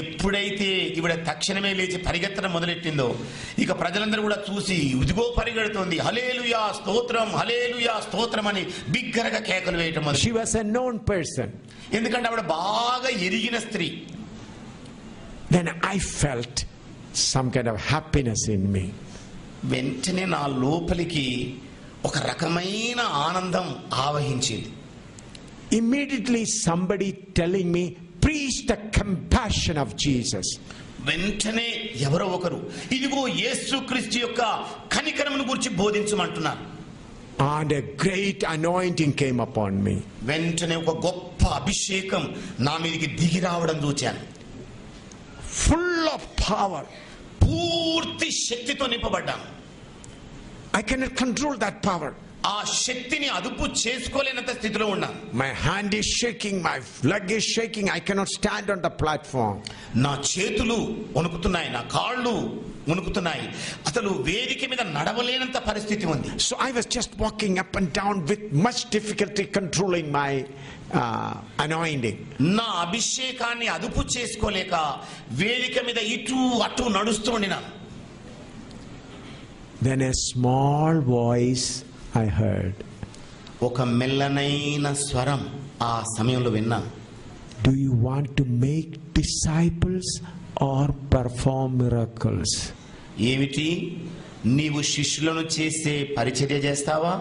ఎప్పుడైతే ఈవిడ తక్షణమే లేచి పరిగెత్తడం మొదలెట్టిందో ఇక ప్రజలందరూ కూడా చూసి ఇదిగో పరిగెడుతుంది హల్లెలూయా స్తోత్రం హల్లెలూయా స్తోత్రం అని బిగ్గరగా కేకలు వేయటం మొదలు. She was a known person. ఎందుకంటే ఆవిడ బాగా ఎరిగిన స్త్రీ. Then I felt some kind of happiness in me. వెంటనే నా లోపలికి ఒక రకమైన ఆనందం ఆవహించింది. Immediately somebody telling me, preach the compassion of Jesus. వెంటనే ఎవరో ఒకరు ఇదిగో యేసుక్రీస్తు యొక్క కనికరమును గురించి బోధించమంటున్నారు. And a great anointing came upon me. వెంటనే ఒక గొప్ప అభిషేకం నా మీదకి దిగి రావడం చూచాను. Full of power. పూర్తి శక్తితో నింపబడ్డాను. I cannot control that power. ఆ శక్తిని అదుపు చేసుకోలేనంత స్థితిలో ఉన్నాను. My hand is shaking, my leg is shaking. I cannot stand on the platform. నా చేతులు వణుకుతున్నాయి, నా కాళ్ళు వణుకుతున్నాయి. అసలు వేదిక మీద నడవలేనంత పరిస్థితి ఉంది. So I was just walking up and down with much difficulty controlling my anointing. నా అభిషేకాన్ని అదుపు చేసుకోలేక వేదిక మీద ఇటు అటు నడుస్తూ ఉండినాను. Then a small voice I heard. ఒక మెల్లనైన స్వరం ఆ సమయంలో విన్నా. Do you want to make disciples or perform miracles? ఏమిటి, నీవు శిష్యులను చేసే పరిచర్య చేస్తావా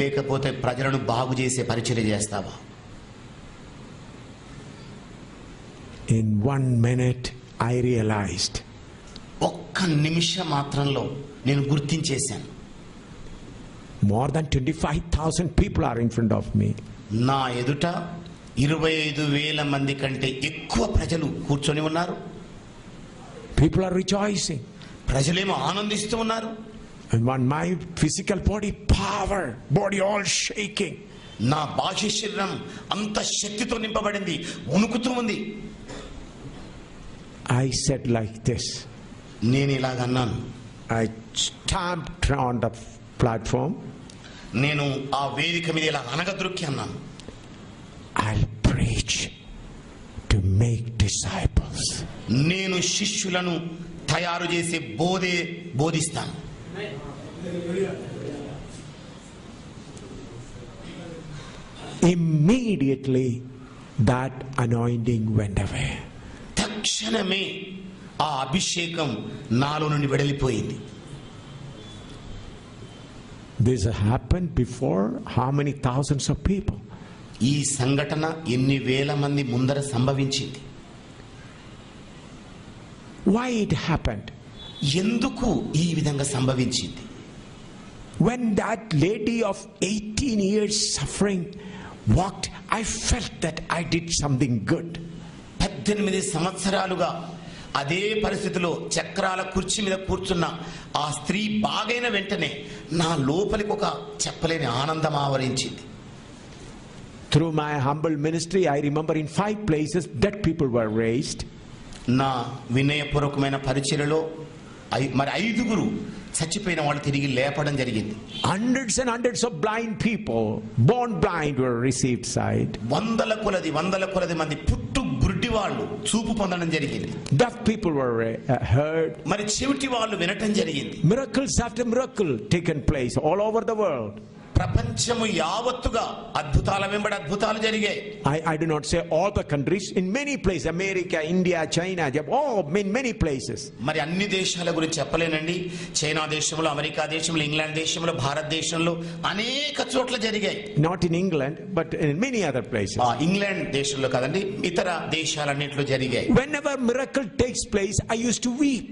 లేకపోతే ప్రజలను బాగు చేసే పరిచర్య చేస్తావా? In 1 minute I realized. ఒక్క నిమిషం మాత్రంలో నేను గుర్తించేశాను. More than 25,000 people are in front of me. నా ఎదుట 25,000 మంది కంటే ఎక్కువ ప్రజలు కూర్చొని ఉన్నారు. People are rejoicing. ప్రజలేమో ఆనందిస్తూ ఉన్నారు. And on my physical body, body all shaking. నా బాహ్య శరీరం అంత శక్తితో నింపబడింది, వణుకుతూ ఉంది. I said like this. నేను ఇలాగ అన్నాను. I stamped on the platform. నేను ఆ వేదిక మీద ఇలా అనగద్రొక్కి అన్నాను, I'll preach to make disciples. నేను శిష్యులను తయారు చేసే బోధిస్తాను. Immediately that anointing went away. తక్షణమే ఆ అభిషేకం నాలో నుండి వెడలిపోయింది. This happened before how many thousands of people? ఈ సంఘటన ఎన్ని వేల మంది ముందర సంభవించింది. Why it happened? ఎందుకు ఈ విధంగా సంభవించింది? When that lady of 18 years suffering walked, I felt that I did something good. 18 సంవత్సరాలుగా అదే పరిస్థితిలో చక్రాల కుర్చీ మీద కూర్చున్న ఆ స్త్రీ బాగైన వెంటనే నా లోపలికి ఒక చెప్పలేని ఆనందం ఆవరించింది. Through my humble ministry, I remember in 5 places that people were raised. నా వినయపూర్వకమైన పరిచర్యలో మరి 5 చచ్చిపోయిన వాళ్ళు తిరిగి లేపడం జరిగింది. Hundreds and hundreds of blind people, born blind, were received sight. వందల కొలది మంది పుట్టు గుడ్డి వాళ్ళు చూపు పొందడం జరిగింది. Deaf people were heard. మరి చెవిటి వాళ్ళు వినటం జరిగింది. Miracles after miracle taken place all over the world. ప్రపంచము యావత్తుగా అద్భుతాల వెంబడి అద్భుతాలు జరిగాయి. I do not say all the countries, in many places, America, India, China, in many places. మరి అన్ని దేశాల గురించి చెప్పలేనండి. చైనా దేశంలో, అమెరికా దేశంలో, ఇంగ్లాండ్ దేశంలో, భారతదేశంలో అనేక చోట్ల జరిగాయి. Not in England, but in many other places. England దేశంలో కాదండి, ఇతర దేశాలన్నింటిలో జరిగాయి. Whenever miracle takes place, I used to weep.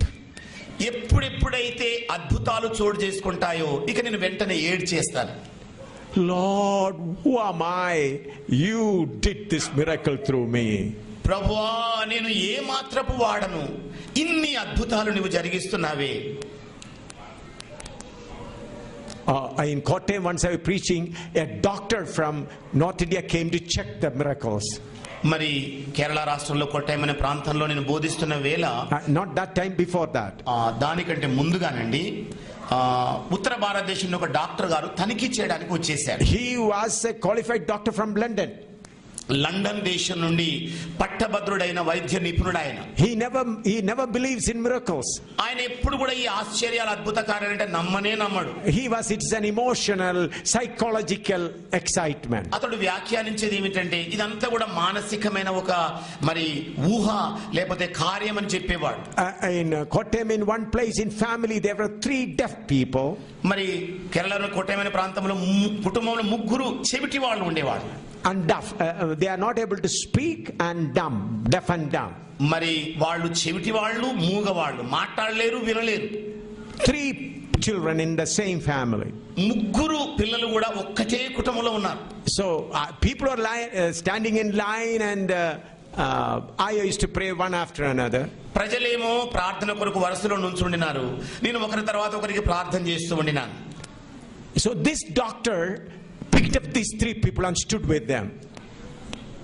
ఎప్పుడైతే అద్భుతాలు చోటు చేసుకుంటాయో ఇక నేను వెంటనే ఏడ్చేస్తాను. Lord, who am I? You did this miracle through me. ప్రభువా, నేను ఏ మాత్రపు వాడను, ఇన్ని అద్భుతాలు నువ్వు జరిగిస్తున్నావే. In Kottayam, once I was preaching, a doctor from North India came to check the miracles. మరి కేరళ రాష్ట్రంలో కొట్టాయం అనే ప్రాంతంలో నేను బోధిస్తున్న వేళ, not that time, before that, దానికంటే ముందుగానండి, ఉత్తర భారతదేశంలో ఒక డాక్టర్ గారు తనిఖీ చేయడానికి వచ్చేసారు. He was a qualified doctor from London. London దేశం నుండి పట్టభద్రుడైన వైద్య నిపుణుడు ఆయన. He never believes in miracles. ఆయన ఎప్పుడు కూడా ఈ ఆశ్చర్యాల అద్భుత కార్యాలంటే నమ్మడు. It's an emotional, psychological excitement. అతడు వ్యాఖ్యానించేది ఏమిటంటే ఇదంతా కూడా మానసికమైన ఒక మరి ఊహ లేకపోతే కార్యం అని చెప్పేవాడు. In Kottayam, in one place in family there were 3 deaf people. మరి కేరళలో కొట్టాయం అనే ప్రాంతంలో కుటుంబంలో 3 చెవిటి వాళ్ళు ఉండేవాళ్ళు. And deaf, they are not able to speak, and dumb, deaf and dumb. మరి వాళ్ళు చెవిటి వాళ్ళు, మూగవాళ్ళు, మాట్లాడలేరు, వినలేరు. 3 children in the same family. 3 పిల్లలు కూడా ఒక్కటే కుటుంబంలో ఉన్నారు. So people are standing in line, and I used to pray one after another. ప్రజలేమో ప్రార్థన కొరకు వరుసలో నుంచుండినారు, నేను ఒకరి తర్వాత ఒకరికి ప్రార్థన చేస్తూ ఉండినాను. So this doctor picked up these 3 people and stood with them.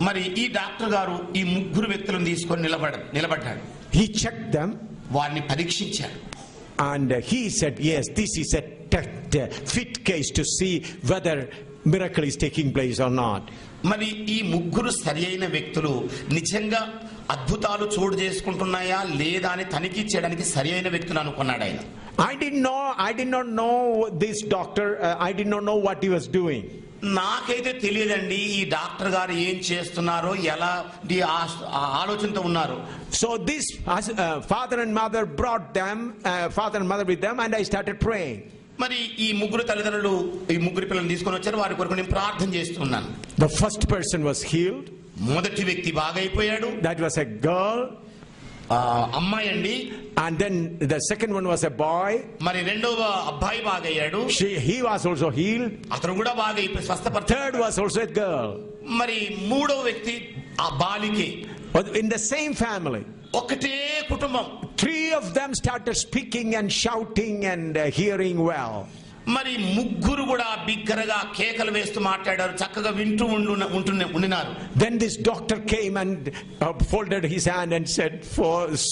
మరి ఈ డాక్టర్ గారు ఈ 3 వ్యక్తులను తీసుకొని నిలబడ్డాడు. He checked them, వారిని పరీక్షించాడు. and he said, yes, this is a fit case to see whether miracle is taking place or not. మరి ఈ 3 సరి అయిన వ్యక్తులు నిజంగా అద్భుతాలు చోటు చేసుకుంటున్నాయా లేదా అని తనిఖీ చేయడానికి సరి అయిన వ్యక్తులు అనుకున్నాడు ఆయన. I did not know this doctor. I did not know what he was doing. నాకైతే తెలియదండి ఈ డాక్టర్ గారు ఏం చేస్తున్నారో, ఎలా ఆలోచనతో ఉన్నారు. So this father and mother brought them, father and mother with them, and I started praying. మరి ఈ 3 తల్లిదండ్రులు ఈ 3 పిల్లల్ని తీసుకొని వచ్చారు. వారి కొరకు నేను ప్రార్థన చేస్తున్నాను. The first person was healed. మొదటి వ్యక్తి బాగైపోయాడు. That was a girl. అమ్మాయి అండి. And then the second one was a boy. మరి రెండవ అబ్బాయి బాగయ్యాడు. He was also healed. అతను కూడా బాగైపోయి స్వస్థపడ్డాడు. Third was also a girl. మరి మూడవ వ్యక్తి ఆ బాలికే. In the same family. ఒకటే కుటుంబం. 3 of them started speaking and shouting and hearing well. మరి ముగ్గురు కూడా బిగ్గరగా కేకలు వేస్తూ మాట్లాడారు, చక్కగా వింటూ ఉండినారు. Then this doctor came and folded his hand and said,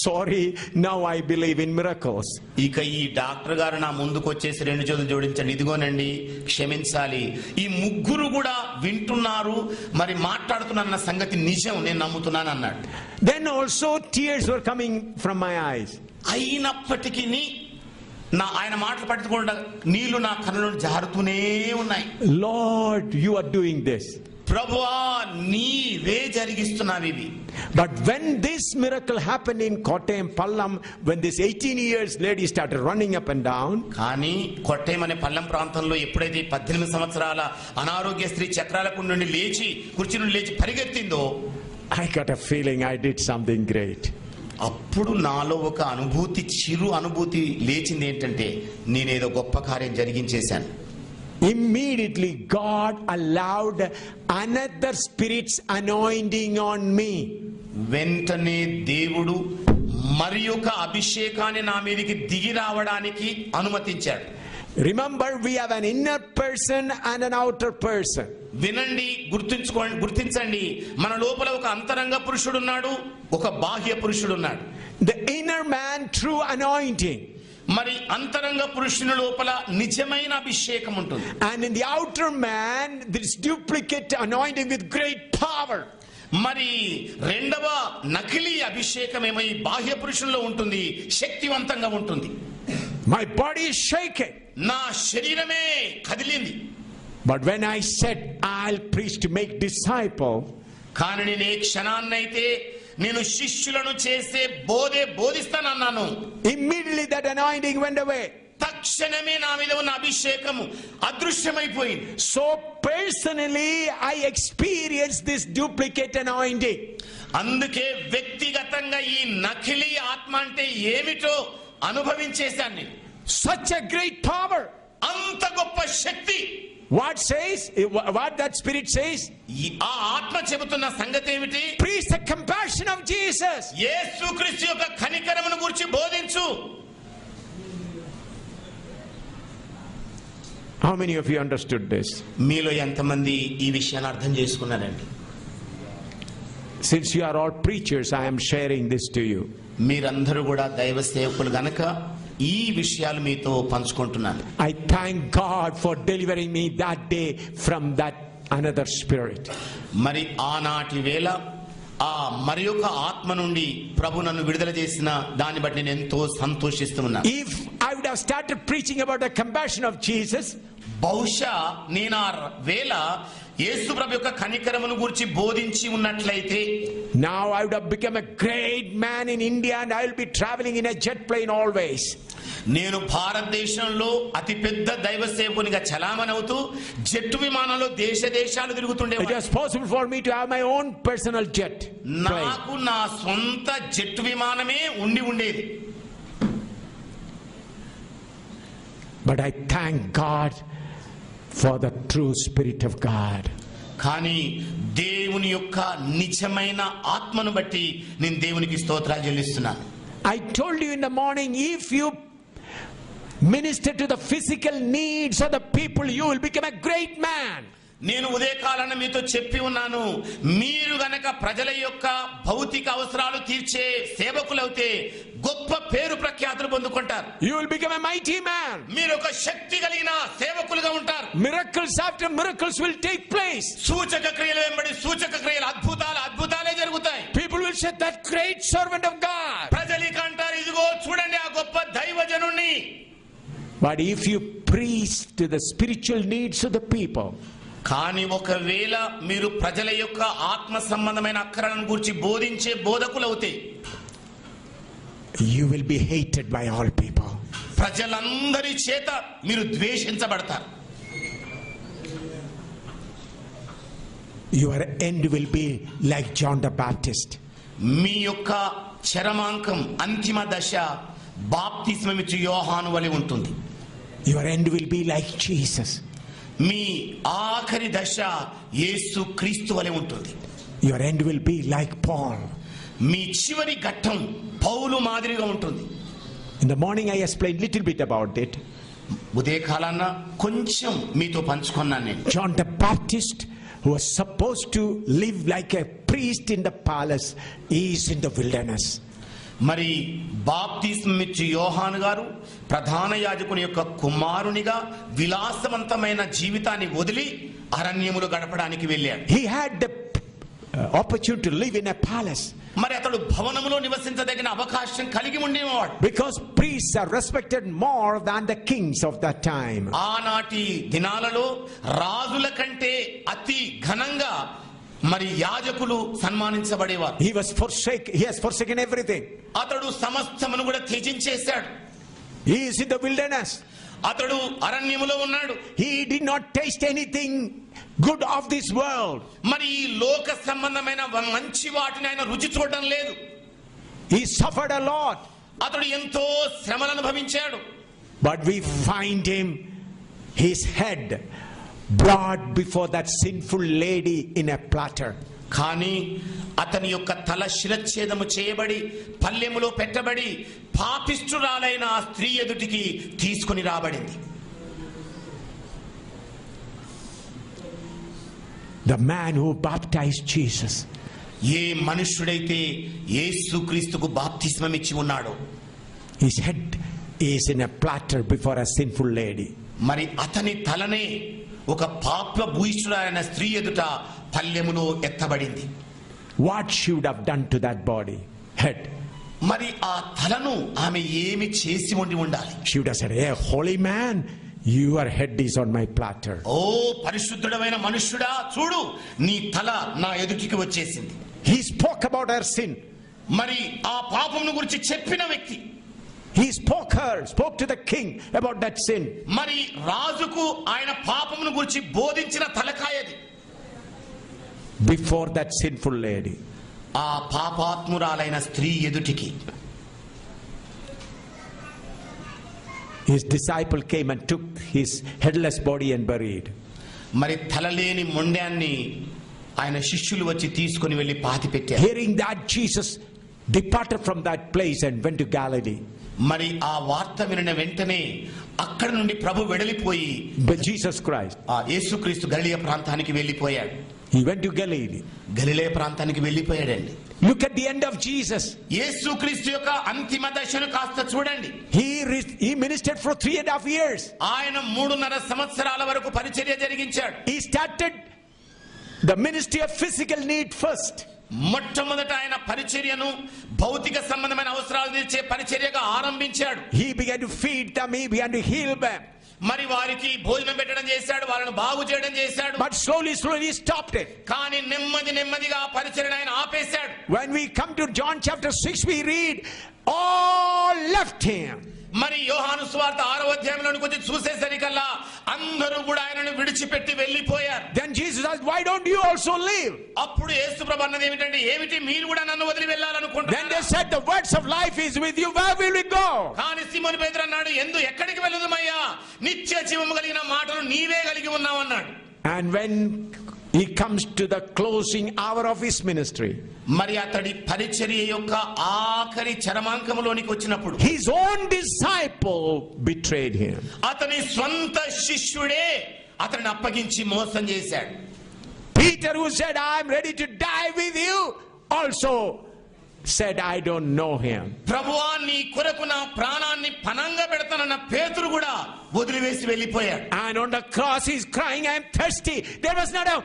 sorry, now I believe in miracles. ఇక ఈ డాక్టర్ గారు నా ముందుకు వచ్చేసి రెండు చేతులు జోడించండి, ఇదిగోనండి క్షమించాలి, ఈ ముగ్గురు కూడా వింటున్నారు మరి మాట్లాడుతున్న సంగతి నిజం, నేను నమ్ముతున్నాను అన్నాడు. Then also tears were coming from my eyes. అయినప్పటికీ ఆయన మాటలు పట్టుకుండా నీళ్లు నా కన్నుల నుండి జారుతూనే ఉన్నాయి. Lord, you are doing this. ప్రభువా నీవే జరిగిస్తున్నావు ఇవి. But when this miracle happened in Kottayam Pallam, when this 18 years lady started running up and down, కానీ కొట్టేం అనే పల్లం ప్రాంతంలో ఎప్పుడైతే 18 సంవత్సరాల అనారోగ్య స్త్రీ చక్రాలకు నుండి లేచి కుర్చీ నుండి లేచి పరిగెత్తిందో, I got a feeling I did something great. అప్పుడు నాలో ఒక అనుభూతి, చిరు అనుభూతి లేచింది. ఏంటంటే నేనేదో గొప్ప కార్యం జరిగించేశాను. Immediately God allowed another spirit's anointing on me. వెంటనే దేవుడు మరి ఒక అభిషేకాన్ని నా మీదకి దిగి రావడానికి అనుమతించాడు. Remember, we have an inner person and an outer person. వినండి, గుర్తించండి, మన లోపల ఒక అంతరంగ పురుషుడు ఉన్నాడు, ఒక బాహ్య పురుషుడు ఉన్నాడు. The inner man, true anointing. మరి అంతరంగ పురుషుని లోపల నిజమైన అభిషేకం ఉంటుంది. And in the outer man, there is duplicate anointing with great power. మరి రెండవ నకిలీ అభిషేకం ఏమో ఈ బాహ్య పురుషుల్లో ఉంటుంది, శక్తివంతంగా ఉంటుంది. My body is shaking. నా శరీరమే కదిలింది. But when I said I'll preach to make disciples, కానీ నేను ఏ క్షణాన్నైతే నేను శిష్యులను చేసే బోధిస్తానన్నాను, immediately that anointing went away. తక్షణమే నా మీద ఉన్న అభిషేకము అదృశ్యమైపోయింది. So personally I experienced this duplicate anointing. అందుకే వ్యక్తిగతంగా ఈ నకిలీ ఆత్మ అంటే ఏమిటో అనుభవించేశాను నేను. Such a great power. అంత గొప్ప శక్తి. What that spirit says? ఆ ఆత్మ చెబుతున్న సంగతి ఏమిటి? Preach the compassion of Jesus. యేసుక్రీస్తు యొక్క కనికరమును గురించి బోధించు. How many of you understood this? మీలో ఎంతమంది ఈ విషయాన్ని అర్థం చేసుకున్నారండి? Since you are all preachers, I am sharing this to you. మీరందరూ కూడా దైవ సేవకులు గనక ఈ విషయాలు మీతో పంచుకుంటున్నాను. I thank God for delivering me that day from that another spirit. మరి ఆనాటి వేళ ఆ మరి యొక్క ఆత్మ నుండి ప్రభు నన్ను విడుదల చేసిన దాన్ని బట్టి నేను ఎంతో సంతోషిస్తున్నాను. If I would have started preaching about the compassion of Jesus, బహుశా నేను ఆ వేళ యేసు ప్రభు యొక్క కనికరమును గురించి బోధించి ఉన్నట్లయితే now I would have become a great man in India and I will be traveling in a jet plane always. నేను భారతదేశంలో అతి పెద్ద దైవ సేవకునిగా చలామణవుతూ జెట్ విమానంలో దేశాలు తిరుగుతుండేవాడిని. It was possible for me to have my own personal jet. నాకు నా సొంత జెట్ విమానమే ఉండేది. But I thank God for the true spirit of God. కానీ దేవుని యొక్క నిజమైన ఆత్మను బట్టి నేను దేవునికి స్తోత్రాలు చెల్లిస్తున్నాను. I told you in the morning, if you minister to the physical needs of the people, you will become a great man. నేను ఉదయకాలాన మీతో చెప్పి ఉన్నాను, మీరు గనక ప్రజల యొక్క భౌతిక అవసరాలు తీర్చే సేవకులైతే గొప్ప పేరు ప్రఖ్యాతులు పొందుకుంటారు. You will become a mighty man. మీరు ఒక శక్తి కలిగిన సేవకులుగా ఉంటారు. Miracles after miracles will take place. సూచక క్రియలు వెంబడి సూచక క్రియలు, అద్భుతాలే జరుగుతాయి. People will say, that great servant of God. ప్రజలు అంటారు, ఇదిగో చూడండి ఆ గొప్ప దైవజనుణ్ణి. But if you preach to the spiritual needs of the people, కానీ ఒకవేళ మీరు ప్రజల యొక్క ఆత్మ సంబంధమైన అక్కరలను గురించి బోధించే బోధకులవుతే, you will be hated by all people. ప్రజలందరి చేత మీరు ద్వేషించబడతారు. Your end will be like John the Baptist. మీ యొక్క చరమాంకం, అంతిమ దశ బాప్తిస్మమిచ్చు యోహాను వలె ఉంటుంది. Your end will be like Jesus. మీ ఆఖరి దశ యేసు క్రీస్తు వలె ఉంటుంది. Your end will be like Paul. మీ చివరి ఘట్టం పౌలు మాదిరిగా ఉంటుంది. In the morning I explained little bit about it. ఉదయకాలాన కొంచెం మీతో పంచుకున్నాను నేను. John the Baptist, who was supposed to live like a priest in the palace, is in the wilderness. మరి బాప్తిస్మిచ్చు యోహాను గారు ప్రధాన యాజకుని యొక్క కుమారునిగా విలాసవంతమైన జీవితాన్ని వదిలి అరణ్యములో గడపడానికి వెళ్ళాడు. He had the opportunity to live in a palace. మరి అతడు భవనములో నివసించదగిన అవకాశం కలిగి ఉండేవాడు. Because priests are respected more than the kings of that time. ఆనాటి దినాలలో రాజుల కంటే అతి ఘనంగా మరి యాజకులు సన్మానించబడేవారు. He has forsaken everything. అతడు సమస్తమును కూడా త్యజించేశాడు. He is in the wilderness. అతడు అరణ్యములో ఉన్నాడు. He did not taste anything good of this world. మరి ఈ లోక సంబంధమైన మంచి వాటిని ఆయన రుచి చూడడం లేదు. He suffered a lot. అతడు ఎంతో శ్రమలను అనుభవించాడు. But we find him, his head brought before that sinful lady in a platter. కానీ అతని యొక్క తల శిరచ్ఛేదము చేయబడి పల్లెములో పెట్టబడి పాపిష్ఠురాలైన ఆ స్త్రీ ఎదుటికి తీసుకొని రాబడింది. The man who baptized Jesus, ఏ మనుష్యుడైతే యేసుక్రీస్తుకు బాప్తిస్మం ఇచ్చి ఉన్నాడో, his head is in a platter before a sinful lady. మరి అతని తలనే ఒక పాప భూయిష్ఠురాలైన స్త్రీ ఎదుట పల్లెములో ఎత్తబడింది. What she would have done to that body, head? మరి ఆ తలను ఆమె ఏమి చేసి ఉండాలి? She would have said, "Hey, holy man, your head is on my platter." ఓ పరిశుద్ధుడమైన మనుష్యుడా, చూడు నీ తల నా ఎదుటికి వచ్చేసింది. He spoke about her sin. మరి ఆ పాపమును గురించి చెప్పిన వ్యక్తి. He spoke to the king about that sin. మరి రాజుకు ఆయన పాపమును గురించి బోధించిన తలకాయది. Before that sinful lady, ఆ పాపాత్మురాలైన స్త్రీ ఎదుటికి. his disciple came and took his headless body and buried. మరి తలలేని మొండాన్ని ఆయన శిష్యులు వచ్చి తీసుకొని వెళ్లి పాతిపెట్టారు. Hearing that, Jesus departed from that place and went to Galilee. మరి ఆ వార్త వినిన వెంటనే అక్కడ నుండి ప్రభు వెడలిపోయి But Jesus Christ, ఆ యేసుక్రీస్తు గలిలయ ప్రాంతానికి వెళ్ళిపోయాడు. he went to Galilee. గలిలయ ప్రాంతానికి వెళ్ళిపోయాడండి. Look at the end of Jesus. యేసుక్రీస్తు యొక్క అంతిమ దశను కాస్త చూడండి. He ministered for 3.5 years. ఆయన 3.5 సంవత్సరాల వరకు పరిచర్య జరిగించాడు. He started the ministry of physical need first. మొట్టమొదట ఆయన పరిచర్యను భౌతిక సంబంధమైన అవసరాలు తీర్చే పరిచర్యగా ఆరంభించాడు. He began to feed them, he began to heal them. మరి వారికి భోజనం పెట్టడం చేశాడు, వాళ్ళను బాగు చేయడం చేశాడు. But slowly he stopped it. కానీ నెమ్మదిగా పరిచర్యను ఆయన ఆపేశాడు. When we come to John chapter 6, we read, all left him. మరి యోహాను సువార్త 6వ అధ్యాయంలోనికి వచ్చి చూసేసరికల్లా అందరూ కూడా ఆయనను విడిచిపెట్టి వెళ్ళిపోయారు. Then Jesus asked, why don't you also leave? అప్పుడు యేసు ప్రభు అన్నది ఏమిటి మీరు కూడా నన్ను వదిలి వెళ్ళాలనుకుంటున్నారు? Then they said, the words of life is with you, where will we go? కానీ సీమోను పేతురు అన్నాడు, ఎక్కడికి వెళ్ళదుమయ్యా, నిత్య జీవము కలిగిన మాటలు నీవే కలిగి ఉన్నావు అన్నాడు. And when he comes to the closing hour of his ministry, మరి అతడి పరిచర్య యొక్క ఆఖరి చరమాంకములోనికి వచ్చినప్పుడు his own disciple betrayed him. అతని స్వంత శిష్యుడే అతన్ని అప్పగించి మోసం చేశాడు. Peter, who said, I am ready to die with you, also said, I don't know him. ప్రభువా నీ కొరకు నా ప్రాణాన్ని పణంగా పెడతానన్న పేతురు కూడా వదిలివేసి వెళ్ళిపోయాడు. And on the cross he's crying, I am thirsty. There was not a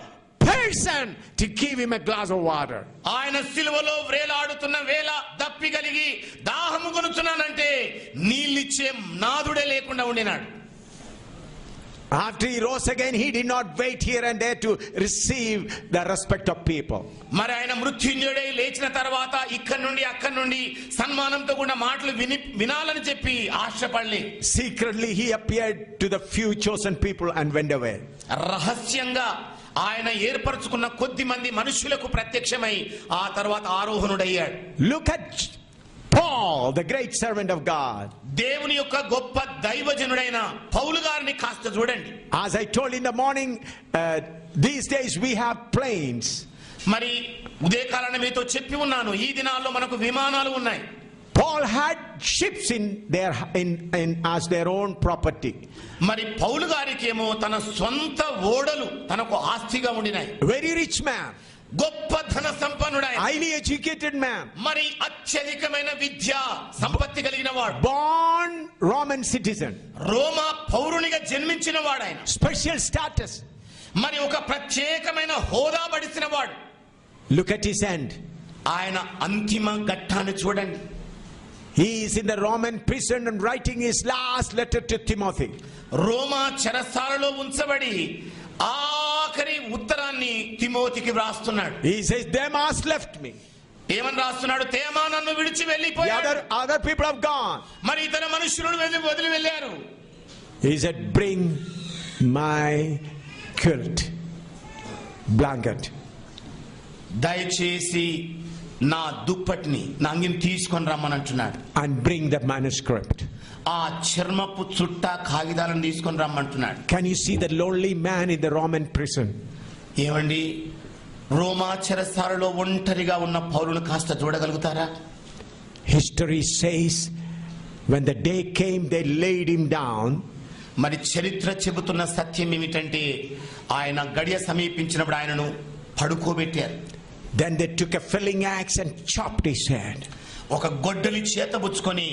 person to give him a glass of water. ఆయన సిలువలో వ్రేలాడుతున్న వేళ దప్పి కలిగి దాహము కొనుచున్నానంటే నీళ్ళిచ్చే నాదుడే లేకుండా ఉండినాడు. After he rose again, he did not wait here and there to receive the respect of people. మరి ఆయన మృత్యుంజయుడై లేచిన తర్వాత ఇక్కడ నుండి అక్కడ నుండి సన్మానంతో కూడిన మాటలు వినాలని చెప్పి ఆశపడలే. Secretly he appeared to the few chosen people and went away. రహస్యంగా ఆయన ఏర్పరచుకున్న కొద్ది మంది మనుషులకు ప్రత్యక్షమై ఆ తర్వాత ఆరోహణుడయ్యాడు. Look at Paul, the great servant of God. దేవుని యొక్క గొప్ప దైవజనుడైన పౌలు గారిని కాస్త చూడండి. As I told in the morning, these days we have planes. మరి ఉదయకాలాన మీతో చెప్పి ఉన్నాను, ఈ దినాల్లో మనకు విమానాలు ఉన్నాయి. Paul had ships as their own property. మరి పౌలు గారికేమో తన సొంత ఓడలు తనకు ఆస్తిగా ఉండినాయి. Very rich man. గొప్ప ధన సంపన్నుడైన, highly educated man, మరి అత్యధికమైన విద్యా సంపత్తి కలిగిన వాడు, born Roman citizen, రోమా పౌరునిగా జన్మించిన వాడాయన, special status, మరి ఒక ప్రత్యేకమైన హోదా పడిసిన వాడు. look at his end. ఆయన అంతిమ ఘట్టాన్ని చూడండి. He is in the Roman prison and writing his last letter to Timothy. రోమా చెరసాలలో ఉంచబడి ఆఖరి ఉత్తరాన్ని తిమోతికి వ్రాస్తున్నాడు. He says, Demas left me. ఏమని రాస్తున్నాడు? తేమా నన్ను విడిచి వెళ్ళిపోయాడు. Other people have gone. మరి ఇతర మనుషులను వదిలి వెళ్ళారు. He said, bring my quilt, blanket. దయచేసి నా దుప్పటిని, నా అంగిని తీసుకొని రమ్మని అంటున్నాడు. And bring the manuscript. ఆ చర్మపు చుట్ట కాగితాలను తీసుకొని రమ్మంటున్నాడు. Can you see the lonely man in the Roman prison? ఏమండి, రోమా చెరసాలలో ఒంటరిగా ఉన్న పౌలును కాస్త చూడగలుగుతారా? History says when the day came they laid him down. మరి చరిత్ర చెబుతున్న సత్యం ఏమిటంటే ఆయన గడియ సమీపించినప్పుడు ఆయనను పడుకోబెట్టారు. Then they took a felling axe and chopped his head. ఒక గొడ్డలి చేతబుచ్చుకొని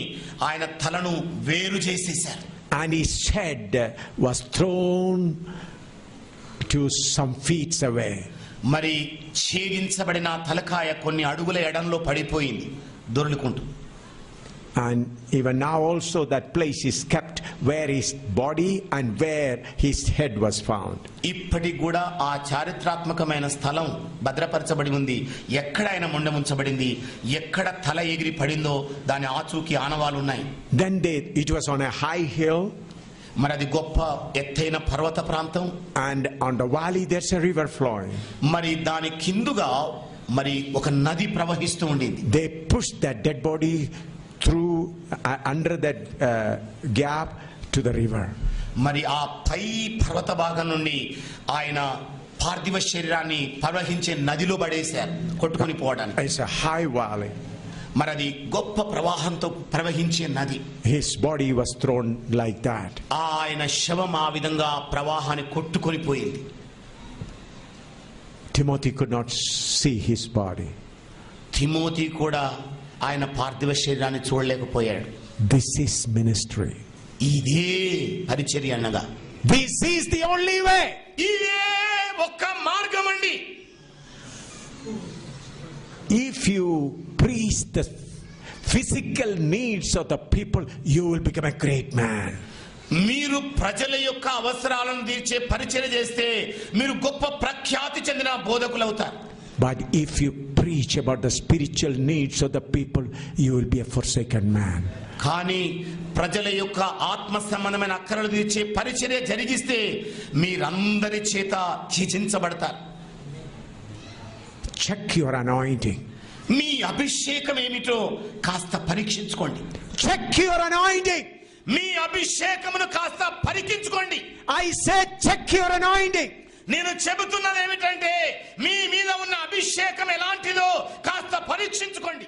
ఆయన తలను వేరు చేసేశారు. And his head was thrown to some feet away. మరి ఛేదించబడిన తలకాయ కొన్ని అడుగుల ఎడంలో పడిపోయింది దొర్లుకుంటూ. And even now also that place is kept where his body and where his head was found. ఇప్పటికి కూడా ఆ చారిత్రాత్మకమైన స్థలం భద్రపరచబడి ఉంది. ఎక్కడ ఆయన ముండముంచబడింది, ఎక్కడ తల ఎగిరి పడిందో దాని ఆచూకీ ఆనవాలు ఉన్నాయి. Then it was on a high hill. మరి అది గొప్ప ఎత్తైన పర్వత ప్రాంతం. And on the valley there's a river flowing. మరి దాని కిందుగా మరి ఒక నది ప్రవహిస్తూ ఉండింది. They pushed that dead body through under that gap to the river. మరి ఆ పై పర్వత భాగం నుండి ఆయన పార్థివ శరీరాన్ని ప్రవహించే నదిలో పడేశారు కొట్టుకొని పోవడానికి. It's a high valley. మరి అది గొప్ప ప్రవాహంతో ప్రవహించే నది. His body was thrown like that. ఆయన శవం ఆ విధంగా ప్రవాహాన్ని కొట్టుకొని పోయింది. Timothy could not see his body. Timothy కూడా ఆయన పార్థివ శరీరాన్ని చూడలేకపోయాడు. This is ministry. ఇదే పరిచర్య అన్నగా. This is the only way. ఇదే ఒక్క మార్గం అండి. If you preach the physical needs of the people, you will become a great man. మీరు ప్రజల యొక్క అవసరాలను తీర్చే పరిచర్య చేస్తే మీరు గొప్ప ప్రఖ్యాతి చెందిన బోధకులు అవుతారు. But if you preach about the spiritual needs of the people, you will be a forsaken man. కానీ ప్రజల యొక్క ఆత్మ సంబంధమైన అక్కరలు తీర్చే పరిచర్య జరిగిస్తే మీరందరి చేత త్యజించబడతారు. Check your anointing. మీ అభిషేకం ఏమిటో కాస్త పరీక్షించుకోండి. Check your anointing. మీ అభిషేకమును కాస్త పరీక్షించుకోండి. I said check your anointing. నేను చెబుతున్నది ఏమిటంటే మీ మీద ఉన్న అభిషేకం ఎలాంటిదో కాస్త పరీక్షించుకోండి.